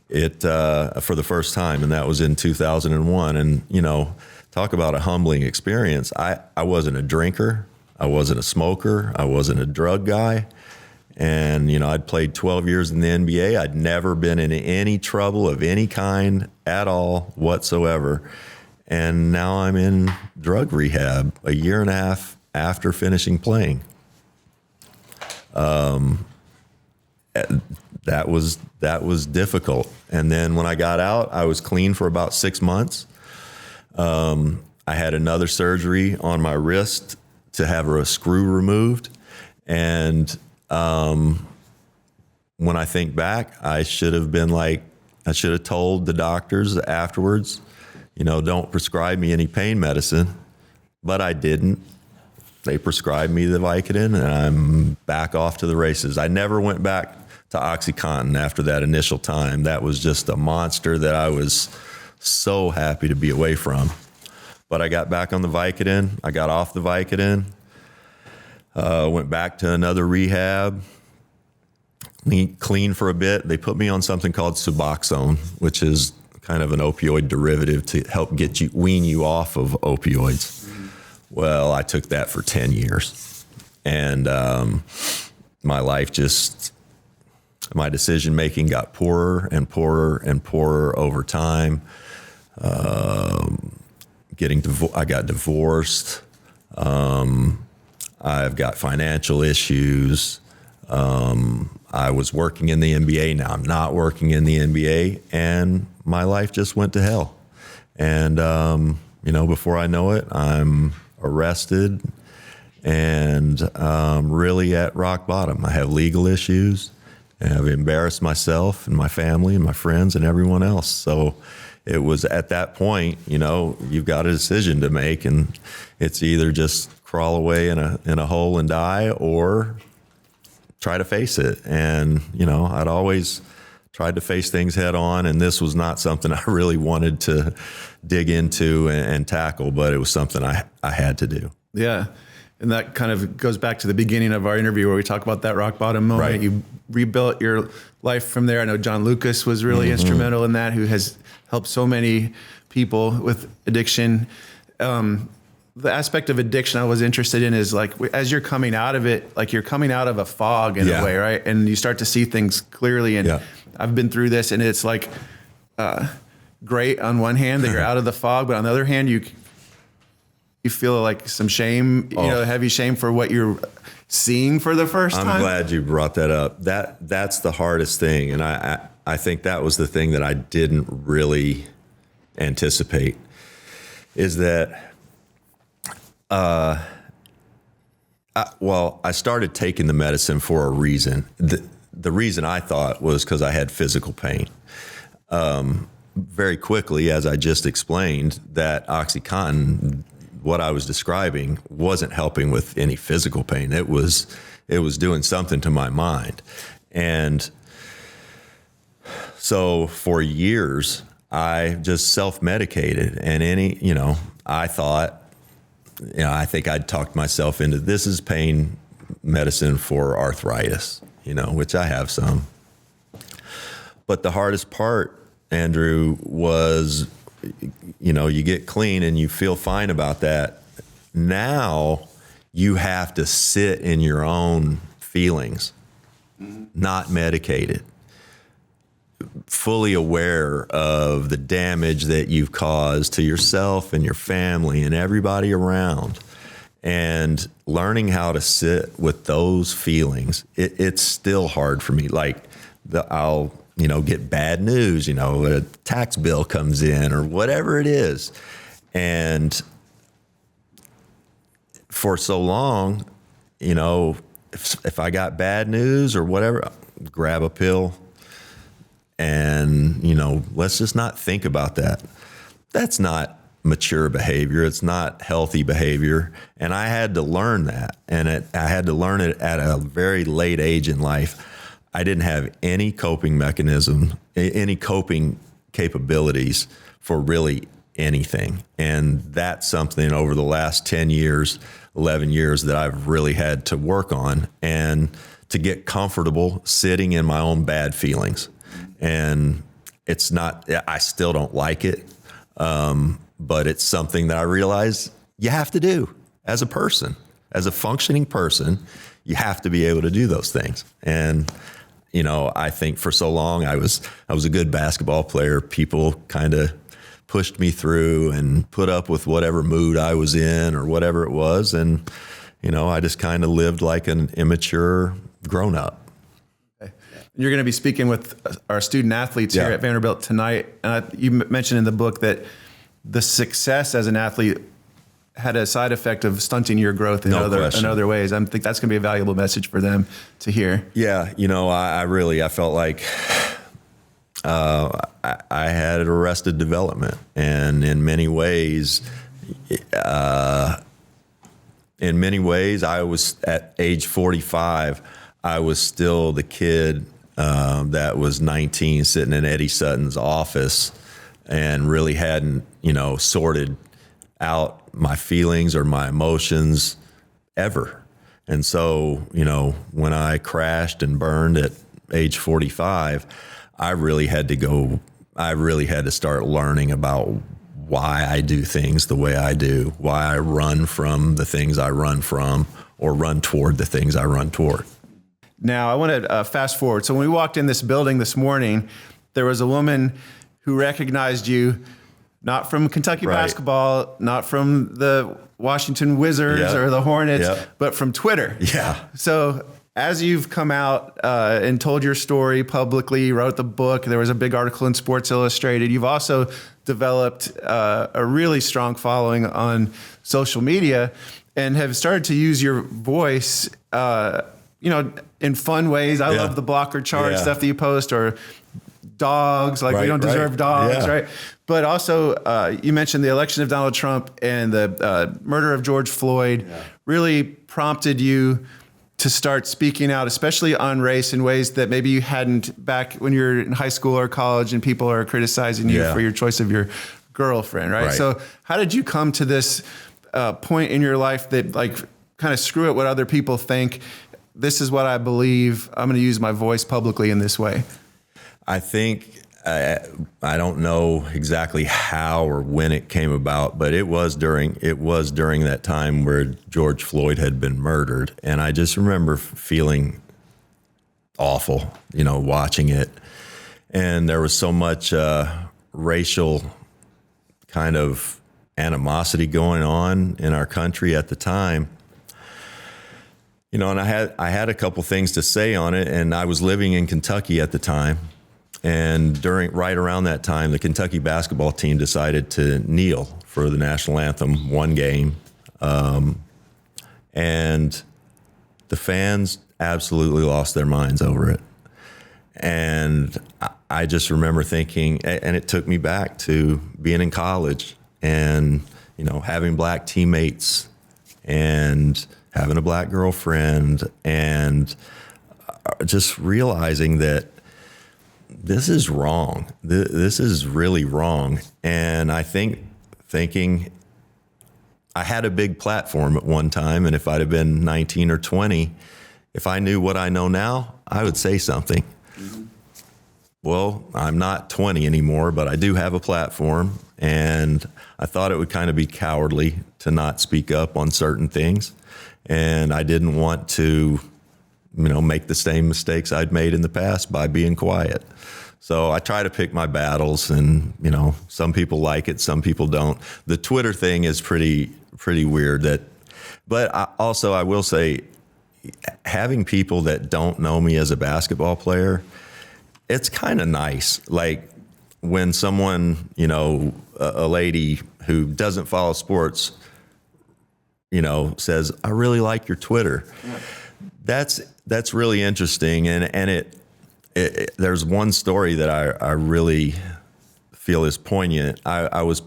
For the first time, and that was in 2001. And talk about a humbling experience. I wasn't a drinker, I wasn't a smoker, I wasn't a drug guy, and I'd played 12 years in the NBA. I'd never been in any trouble of any kind at all whatsoever. And now I'm in drug rehab a year and a half after finishing playing. That was difficult. And then when I got out, I was clean for about 6 months. I had another surgery on my wrist to have a screw removed. And when I think back, I should have told the doctors afterwards, don't prescribe me any pain medicine. But I didn't. They prescribed me the Vicodin, and I'm back off to the races. I never went back to OxyContin after that initial time. That was just a monster that I was so happy to be away from. But I got back on the Vicodin. I got off the Vicodin. Went back to another rehab. Clean for a bit. They put me on something called Suboxone, which is kind of an opioid derivative to help wean you off of opioids. Well, I took that for 10 years. And my decision-making got poorer and poorer and poorer over time. I got divorced. I've got financial issues. I was working in the NBA. Now I'm not working in the NBA, and my life just went to hell. And, before I know it, I'm arrested and really at rock bottom. I have legal issues, and I've embarrassed myself and my family and my friends and everyone else. So it was at that point, you've got a decision to make, and it's either just crawl away in a hole and die, or try to face it. And, I'd always tried to face things head on, and this was not something I really wanted to dig into and tackle, but it was something I had to do. Yeah. And that kind of goes back to the beginning of our interview where we talk about that rock bottom moment. Right. You rebuilt your life from there. I know John Lucas was really instrumental in that, who has helped so many people with addiction. The aspect of addiction I was interested in is as you're coming out of it, you're coming out of a fog in a way, right? And you start to see things clearly. And I've been through this, and it's great on one hand that you're out of the fog, but on the other hand, you feel like some shame, heavy shame for what you're seeing for the first time. I'm glad you brought that up. That's the hardest thing. And I think that was the thing that I didn't really anticipate, is that, I started taking the medicine for a reason. The reason I thought was because I had physical pain. Very quickly, as I just explained, that OxyContin, what I was describing, wasn't helping with any physical pain. It was doing something to my mind. And so for years, I just self-medicated, and I thought, I think I'd talked myself into, this is pain medicine for arthritis, which I have some. But the hardest part, Andrew, was, you get clean and you feel fine about that. Now you have to sit in your own feelings, not medicated, fully aware of the damage that you've caused to yourself and your family and everybody around. And learning how to sit with those feelings, it's still hard for me. I'll, get bad news, a tax bill comes in or whatever it is. And for so long, if I got bad news or whatever, grab a pill and, let's just not think about that. That's not mature behavior. It's not healthy behavior. And I had to learn that. And I had to learn it at a very late age in life. I didn't have any coping mechanism, any coping capabilities for really anything. And that's something over the last 10 years, 11 years that I've really had to work on and to get comfortable sitting in my own bad feelings. And it's not, I still don't like it. But it's something that I realize you have to do as a person, as a functioning person. You have to be able to do those things. And, I think for so long I was a good basketball player. People kind of pushed me through and put up with whatever mood I was in or whatever it was. And, I just kind of lived like an immature grown up. You're going to be speaking with our student athletes here at Vanderbilt tonight. You mentioned in the book that the success as an athlete had a side effect of stunting your growth in other ways. I think that's going to be a valuable message for them to hear. Yeah, I felt like I had arrested development, and in many ways, I was at age 45. I was still the kid that was 19, sitting in Eddie Sutton's office, and really hadn't, sorted out my feelings or my emotions ever. And so, when I crashed and burned at age 45, I really had to start learning about why I do things the way I do, why I run from the things I run from or run toward the things I run toward. Now, I want to fast forward. So when we walked in this building this morning, there was a woman who recognized you, not from Kentucky basketball, not from the Washington Wizards or the Hornets, but from Twitter. Yeah. So as you've come out and told your story publicly, wrote the book, there was a big article in Sports Illustrated. You've also developed a really strong following on social media and have started to use your voice, in fun ways. I love the blocker charge stuff that you post, or dogs, like we don't deserve dogs, right? But also, you mentioned the election of Donald Trump and the murder of George Floyd really prompted you to start speaking out, especially on race, in ways that maybe you hadn't back when you were in high school or college and people are criticizing you for your choice of your girlfriend, right? So how did you come to this point in your life that, like, kind of screw it what other people think, this is what I believe, I'm going to use my voice publicly in this way? I think, I don't know exactly how or when it came about, but it was during that time where George Floyd had been murdered. And I just remember feeling awful, watching it. And there was so much racial kind of animosity going on in our country at the time. And I had a couple things to say on it, and I was living in Kentucky at the time. And right around that time, the Kentucky basketball team decided to kneel for the national anthem, one game. And the fans absolutely lost their minds over it. And I just remember thinking, and it took me back to being in college and, having black teammates and having a black girlfriend, and just realizing that this is wrong. This is really wrong. And I thinking I had a big platform at one time, and if I'd have been 19 or 20, if I knew what I know now, I would say something. Mm-hmm. Well, I'm not 20 anymore, but I do have a platform, and I thought it would kind of be cowardly to not speak up on certain things. And I didn't want to, make the same mistakes I'd made in the past by being quiet. So I try to pick my battles, and, some people like it, some people don't. The Twitter thing is pretty weird. But I will say, having people that don't know me as a basketball player it's kind of nice. Like when someone, you know, a lady who doesn't follow sports, you know, says, I really like your Twitter. Yeah. That's really interesting. And it there's one story that I really feel is poignant. I was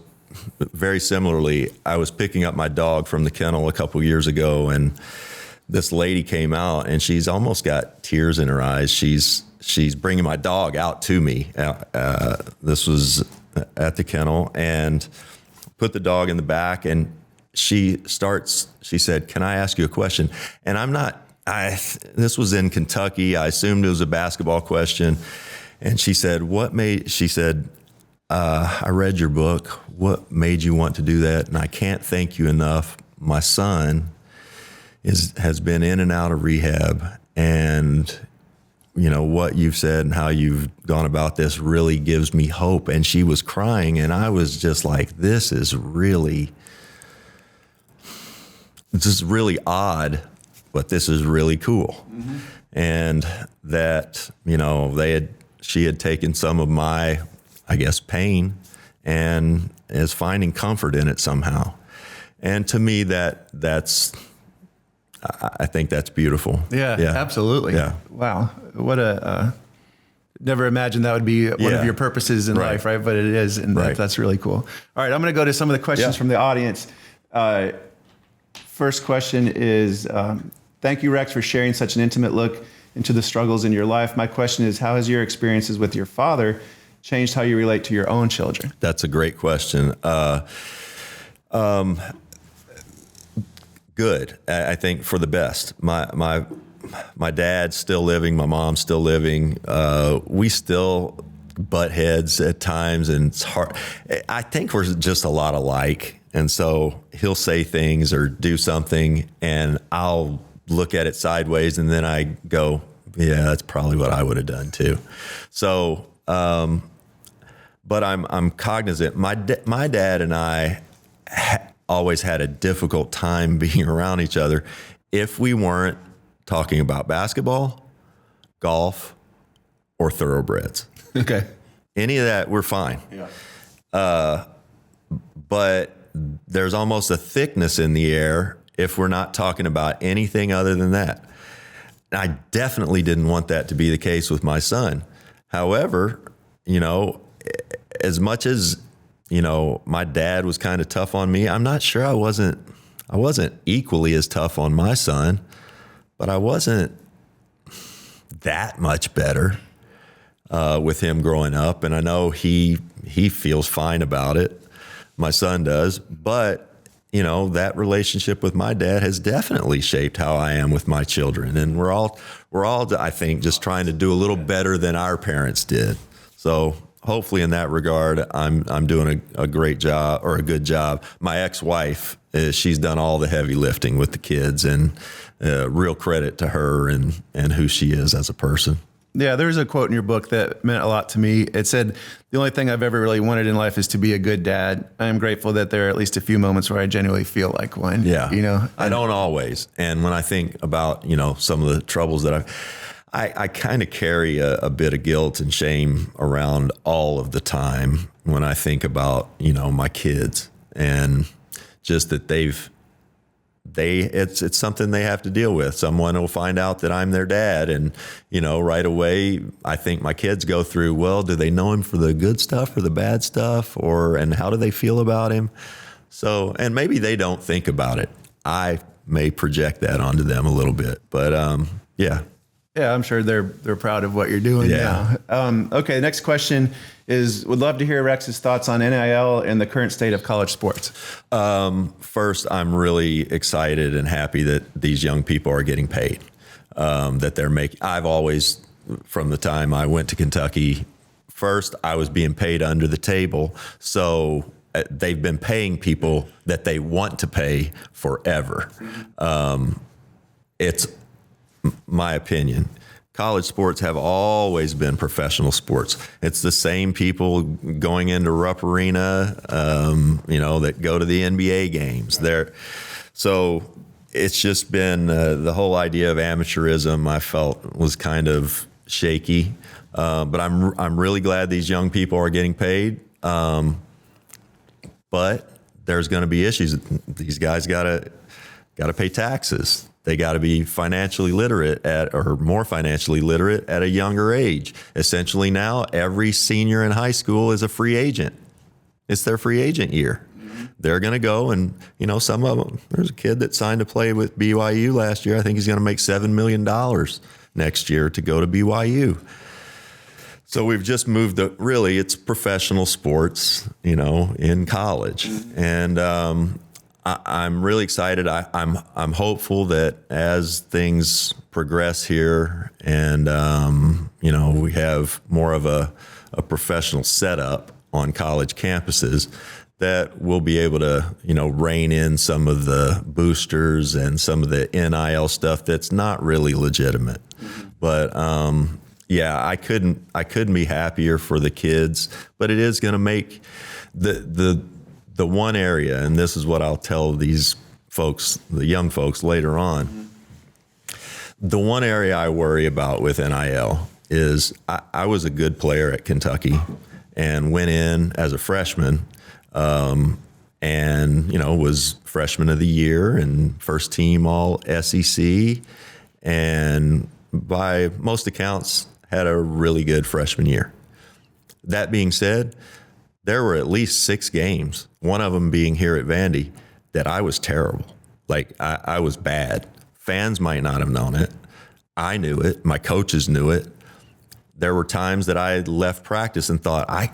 very similarly, I was picking up my dog from the kennel a couple years ago, and this lady came out and she's almost got tears in her eyes. She's bringing my dog out to me. This was at the kennel, and put the dog in the back, and she said, can I ask you a question? And this was in Kentucky. I assumed it was a basketball question. And she said, I read your book. What made you want to do that? And I can't thank you enough. My son has been in and out of rehab, and you know what you've said and how you've gone about this really gives me hope. And she was crying, and I was just like, this is really odd, but this is really cool. Mm-hmm. And that, you know, she had taken some of my, I guess, pain and is finding comfort in it somehow. And to me, I think that's beautiful. Yeah, absolutely. Yeah. Wow. What never imagined that would be one of your purposes in life, right? But it is, and that's really cool. All right, I'm going to go to some of the questions from the audience. First question is, thank you, Rex, for sharing such an intimate look into the struggles in your life. My question is, how has your experiences with your father changed how you relate to your own children? That's a great question. Good. I think for the best. My dad's still living. My mom's still living. We still butt heads at times, and it's hard. I think we're just a lot alike. And so he'll say things or do something, and I'll look at it sideways, and then I go, yeah, that's probably what I would have done too. So, but I'm cognizant. My dad and I always had a difficult time being around each other if we weren't talking about basketball, golf, or thoroughbreds. Okay. Any of that, we're fine. Yeah. But there's almost a thickness in the air if we're not talking about anything other than that. I definitely didn't want that to be the case with my son. However, you know, as much as, you know, my dad was kind of tough on me, I'm not sure I wasn't equally as tough on my son, but I wasn't that much better with him growing up. And I know he feels fine about it. My son does, but you know, that relationship with my dad has definitely shaped how I am with my children. And we're all, I think, just trying to do a little better than our parents did. So hopefully in that regard, I'm doing a great job, or a good job. My ex-wife, she's done all the heavy lifting with the kids, and real credit to her and who she is as a person. Yeah, there's a quote in your book that meant a lot to me. It said, the only thing I've ever really wanted in life is to be a good dad. I am grateful that there are at least a few moments where I genuinely feel like one. Yeah. You know, I don't always. And when I think about, you know, some of the troubles that I kind of carry a bit of guilt and shame around all of the time when I think about, you know, my kids, and just that it's something they have to deal with. Someone will find out that I'm their dad, and, you know, right away, I think my kids go through, well, do they know him for the good stuff or the bad stuff, and how do they feel about him? So, and maybe they don't think about it. I may project that onto them a little bit, but, yeah. Yeah, I'm sure they're proud of what you're doing now. Okay, next question is, would love to hear Rex's thoughts on NIL and the current state of college sports. First, I'm really excited and happy that these young people are getting paid, that they're making. I've always, from the time I went to Kentucky, first, I was being paid under the table. So they've been paying people that they want to pay forever. It's my opinion. College sports have always been professional sports. It's the same people going into Rupp Arena, you know, that go to the NBA games. So it's just been the whole idea of amateurism, I felt, was kind of shaky. But I'm really glad these young people are getting paid. But there's going to be issues. These guys got to pay taxes. They got to be financially literate or more financially literate at a younger age. Essentially now, every senior in high school is a free agent. It's their free agent year. They're going to go and, some of them, there's a kid that signed to play with BYU last year. I think he's going to make $7 million next year to go to BYU. So we've just moved really it's professional sports, in college. And I'm really excited. I'm hopeful that as things progress here and, we have more of a professional setup on college campuses, that we'll be able to, rein in some of the boosters and some of the NIL stuff that's not really legitimate. But I couldn't be happier for the kids. But it is going to make the one area, and this is what I'll tell these folks, the young folks later on. The one area I worry about with NIL is I was a good player at Kentucky and went in as a freshman. Was freshman of the year and first team all SEC, and by most accounts had a really good freshman year. That being said, there were at least 6 games, one of them being here at Vandy, that I was terrible. Like I was bad. Fans might not have known it. I knew it. My coaches knew it. There were times that I left practice and thought, I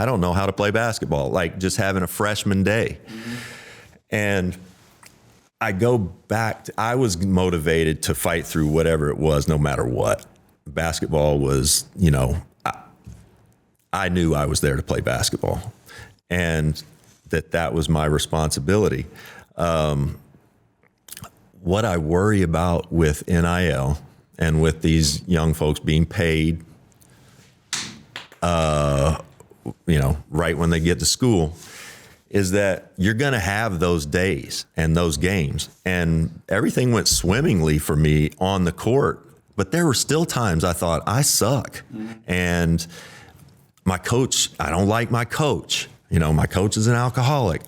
don't know how to play basketball, like just having a freshman day. And I go back, I was motivated to fight through whatever it was, no matter what. Basketball was, I knew I was there to play basketball and that was my responsibility. What I worry about with NIL and with these young folks being paid, right when they get to school, is that you're going to have those days and those games. And everything went swimmingly for me on the court, but there were still times I thought, I suck. And my coach, I don't like my coach. My coach is an alcoholic.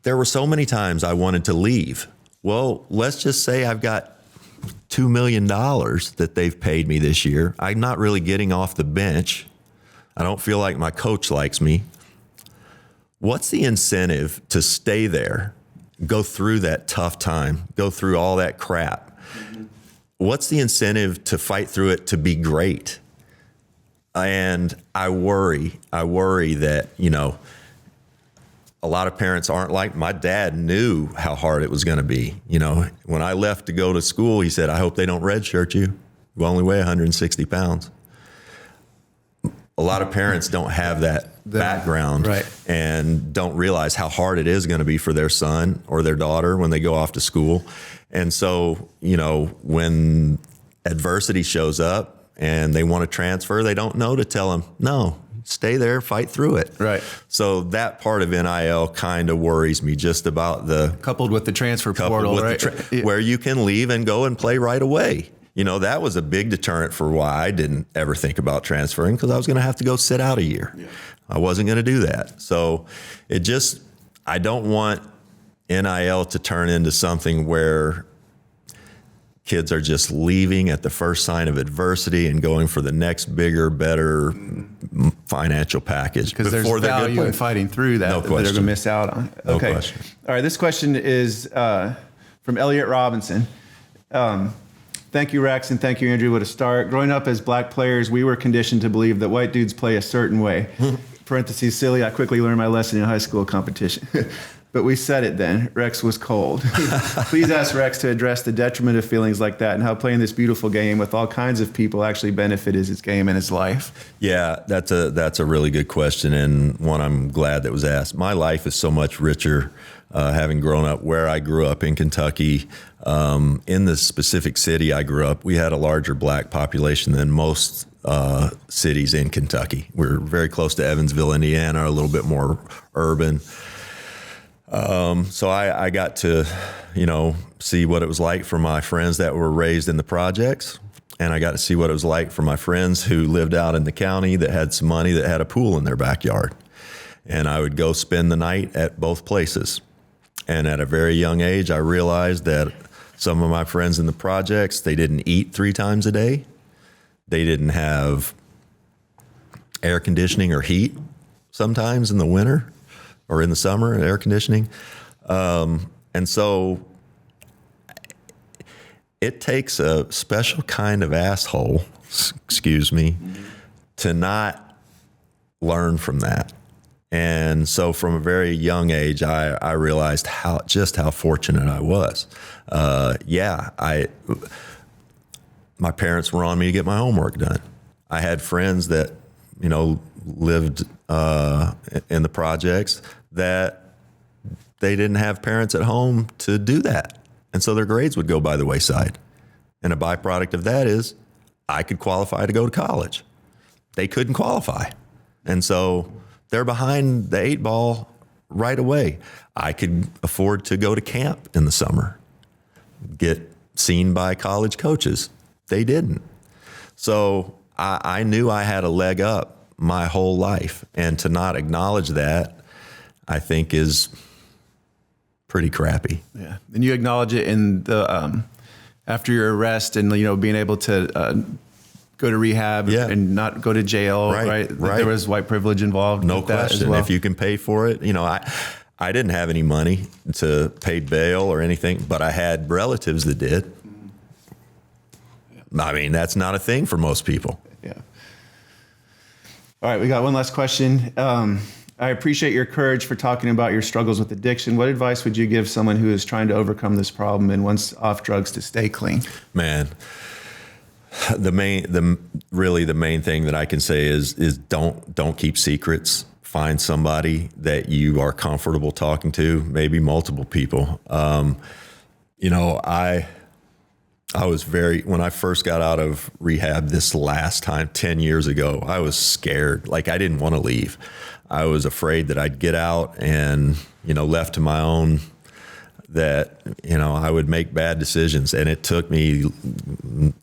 There were so many times I wanted to leave. Well, let's just say I've got $2 million that they've paid me this year. I'm not really getting off the bench. I don't feel like my coach likes me. What's the incentive to stay there, go through that tough time, go through all that crap? What's the incentive to fight through it to be great? And I worry that, a lot of parents aren't like my dad knew how hard it was going to be. When I left to go to school, he said, I hope they don't redshirt you. You only weigh 160 pounds. A lot of parents don't have that background, right, and don't realize how hard it is going to be for their son or their daughter when they go off to school. And so, when adversity shows up and they want to transfer, they don't know to tell them, no, stay there, fight through it. Right. So that part of NIL kind of worries me, just about coupled with the transfer portal, right? Where you can leave and go and play right away. That was a big deterrent for why I didn't ever think about transferring, because I was going to have to go sit out a year. Yeah. I wasn't going to do that. So I don't want NIL to turn into something where kids are just leaving at the first sign of adversity and going for the next bigger, better financial package. Because there's value in fighting through that, that they're going to miss out on. No question. All right, this question is from Elliot Robinson. Thank you, Rex, and thank you, Andrew. What a start. Growing up as black players, we were conditioned to believe that white dudes play a certain way. Parentheses, silly, I quickly learned my lesson in high school competition. But we said it then. Rex was cold. Please ask Rex to address the detriment of feelings like that and how playing this beautiful game with all kinds of people actually benefited his game and his life. Yeah, that's a really good question, and one I'm glad that was asked. My life is so much richer having grown up where I grew up in Kentucky. In the specific city I grew up, we had a larger black population than most cities in Kentucky. We're very close to Evansville, Indiana, a little bit more urban. So I got to, see what it was like for my friends that were raised in the projects. and I got to see what it was like for my friends who lived out in the county that had some money, that had a pool in their backyard. And I would go spend the night at both places. And at a very young age, I realized that some of my friends in the projects, they didn't eat 3 times a day. They didn't have air conditioning or heat sometimes in the winter or in the summer, air conditioning. And so it takes a special kind of asshole, excuse me, to not learn from that. And so from a very young age, I realized just how fortunate I was. My parents were on me to get my homework done. I had friends that, lived in the projects that they didn't have parents at home to do that. And so their grades would go by the wayside. And a byproduct of that is I could qualify to go to college. They couldn't qualify. And so they're behind the 8 ball right away. I could afford to go to camp in the summer, get seen by college coaches. They didn't. So I knew I had a leg up my whole life. And to not acknowledge that, I think is pretty crappy. Yeah. And you acknowledge it in the, after your arrest and, being able to go to rehab and not go to jail, right? There was white privilege involved. No with that question. as well. If you can pay for it, I didn't have any money to pay bail or anything, but I had relatives that did. I mean, that's not a thing for most people. Yeah. All right. We got one last question. I appreciate your courage for talking about your struggles with addiction. What advice would you give someone who is trying to overcome this problem and wants off drugs to stay clean? Man, the main thing that I can say is don't keep secrets. Find somebody that you are comfortable talking to, maybe multiple people. I was when I first got out of rehab this last time, 10 years ago, I was scared. Like, I didn't want to leave. I was afraid that I'd get out and, left to my own, that, I would make bad decisions. And it took me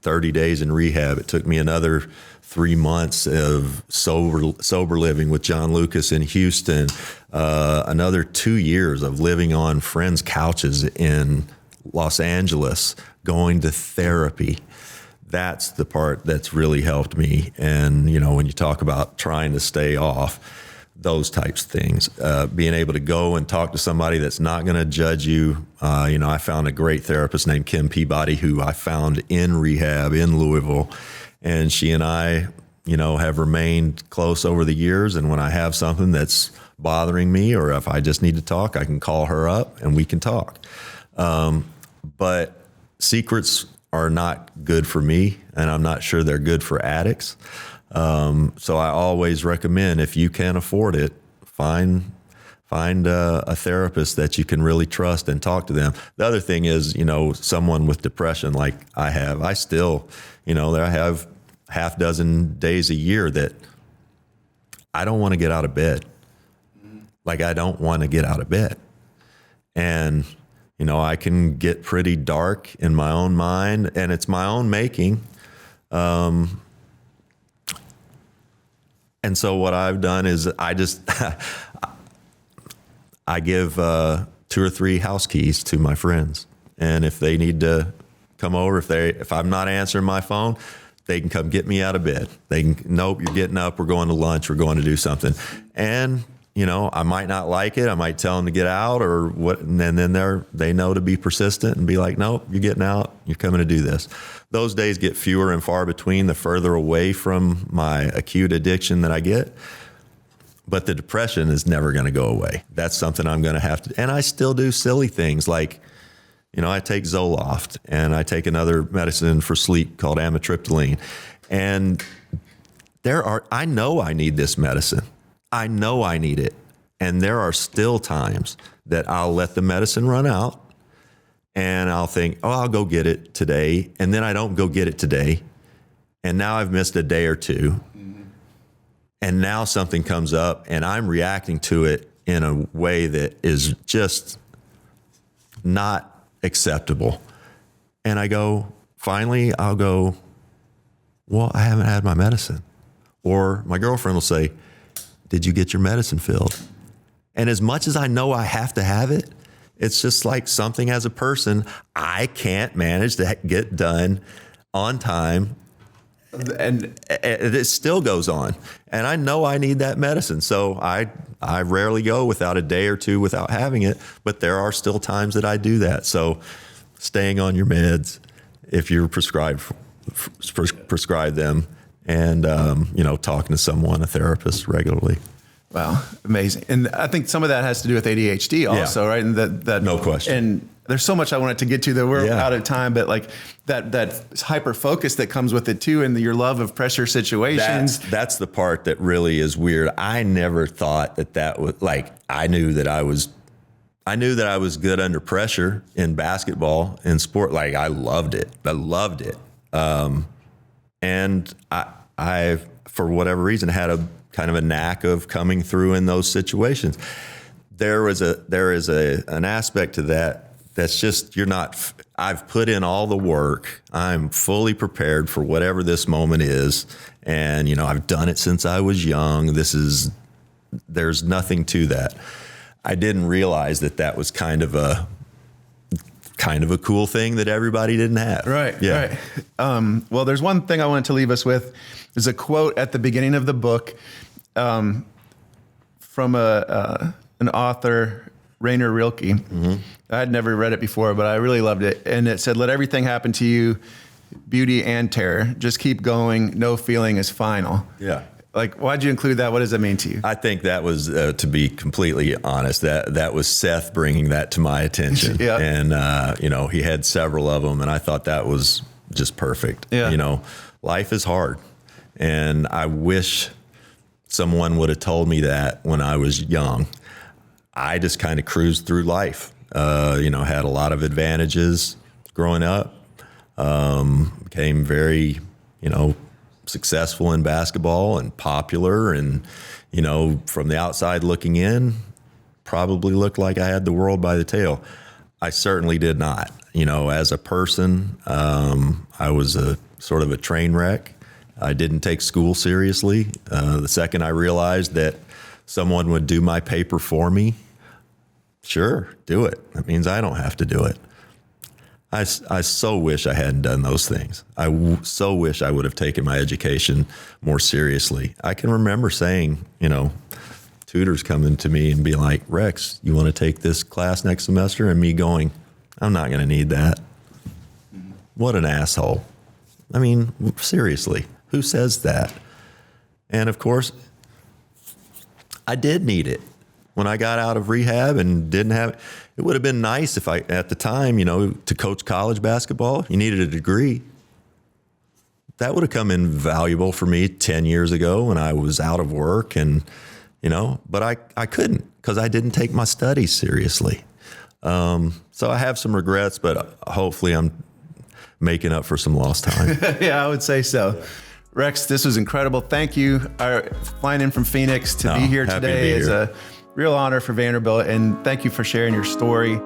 30 days in rehab. It took me another 3 months of sober living with John Lucas in Houston, another 2 years of living on friends' couches in Los Angeles, going to therapy. That's the part that's really helped me. And, when you talk about trying to stay off, those types of things, being able to go and talk to somebody that's not going to judge you. I found a great therapist named Kim Peabody, who I found in rehab in Louisville. And she and I, have remained close over the years. And when I have something that's bothering me, or if I just need to talk, I can call her up and we can talk. But secrets are not good for me, and I'm not sure they're good for addicts. So I always recommend, if you can afford it, find a therapist that you can really trust and talk to them. The other thing is, someone with depression like I have, I still, I have half dozen days a year that I don't want to get out of bed. Like, I don't want to get out of bed. And I can get pretty dark in my own mind, and it's my own making. And so what I've done is I just, I give 2 or 3 house keys to my friends. And if they need to come over, if I'm not answering my phone, they can come get me out of bed. They can, nope, you're getting up, we're going to lunch, we're going to do something. And I might not like it. I might tell them to get out or what. And then they know to be persistent and be like, nope, you're getting out. You're coming to do this. Those days get fewer and far between the further away from my acute addiction that I get. But the depression is never going to go away. That's something I'm going to have to. And I still do silly things like, I take Zoloft and I take another medicine for sleep called amitriptyline. And I know I need this medicine. I know I need it. And there are still times that I'll let the medicine run out and I'll think, I'll go get it today. And then I don't go get it today. And now I've missed a day or two. Mm-hmm. And now something comes up and I'm reacting to it in a way that is just not acceptable. And I go, finally, I'll go, well, I haven't had my medicine. Or my girlfriend will say, did you get your medicine filled? And as much as I know I have to have it, it's just like something as a person, I can't manage to get done on time. And it still goes on. And I know I need that medicine. So I rarely go without a day or two without having it. But there are still times that I do that. So staying on your meds, if you're prescribed them, and, talking to someone, a therapist regularly. Wow, amazing. And I think some of that has to do with ADHD also, right? And that no question. And there's so much I wanted to get to that we're out of time, but like that hyper focus that comes with it too, and your love of pressure situations. That's the part that really is weird. I never thought that was like, I knew that I was good under pressure in basketball and sport. Like I loved it. And I, for whatever reason, had a kind of a knack of coming through in those situations. There is an aspect to that that's just, I've put in all the work. I'm fully prepared for whatever this moment is. And, I've done it since I was young. There's nothing to that. I didn't realize that was kind of a cool thing that everybody didn't have. Right. Yeah. Right. Well, there's one thing I wanted to leave us with. There's a quote at the beginning of the book from an author, Rainer Rilke. Mm-hmm. I had never read it before, but I really loved it. And it said, "Let everything happen to you, beauty and terror. Just keep going. No feeling is final." Yeah. Like, why'd you include that? What does that mean to you? I think that was, to be completely honest, that was Seth bringing that to my attention. Yeah. And, he had several of them, and I thought that was just perfect. Yeah. Life is hard. And I wish someone would have told me that when I was young. I just kind of cruised through life, had a lot of advantages growing up, became very, successful in basketball and popular, and from the outside looking in, probably looked like I had the world by the tail. I certainly did not. As a person, I was a sort of a train wreck. I didn't take school seriously. The second I realized that someone would do my paper for me, sure, do it. That means I don't have to do it. I so wish I hadn't done those things. So wish I would have taken my education more seriously. I can remember saying, tutors coming to me and being like, "Rex, you want to take this class next semester?" And me going, "I'm not going to need that." What an asshole. I mean, seriously, who says that? And of course, I did need it. When I got out of rehab and didn't have it, would have been nice if I, at the time, to coach college basketball, you needed a degree. That would have come in valuable for me 10 years ago when I was out of work and, but I couldn't because I didn't take my studies seriously. So I have some regrets, but hopefully I'm making up for some lost time. Yeah, I would say so. Yeah. Rex, this was incredible. Thank you. Flying in from Phoenix to be here today is a real honor for Vanderbilt, and thank you for sharing your story.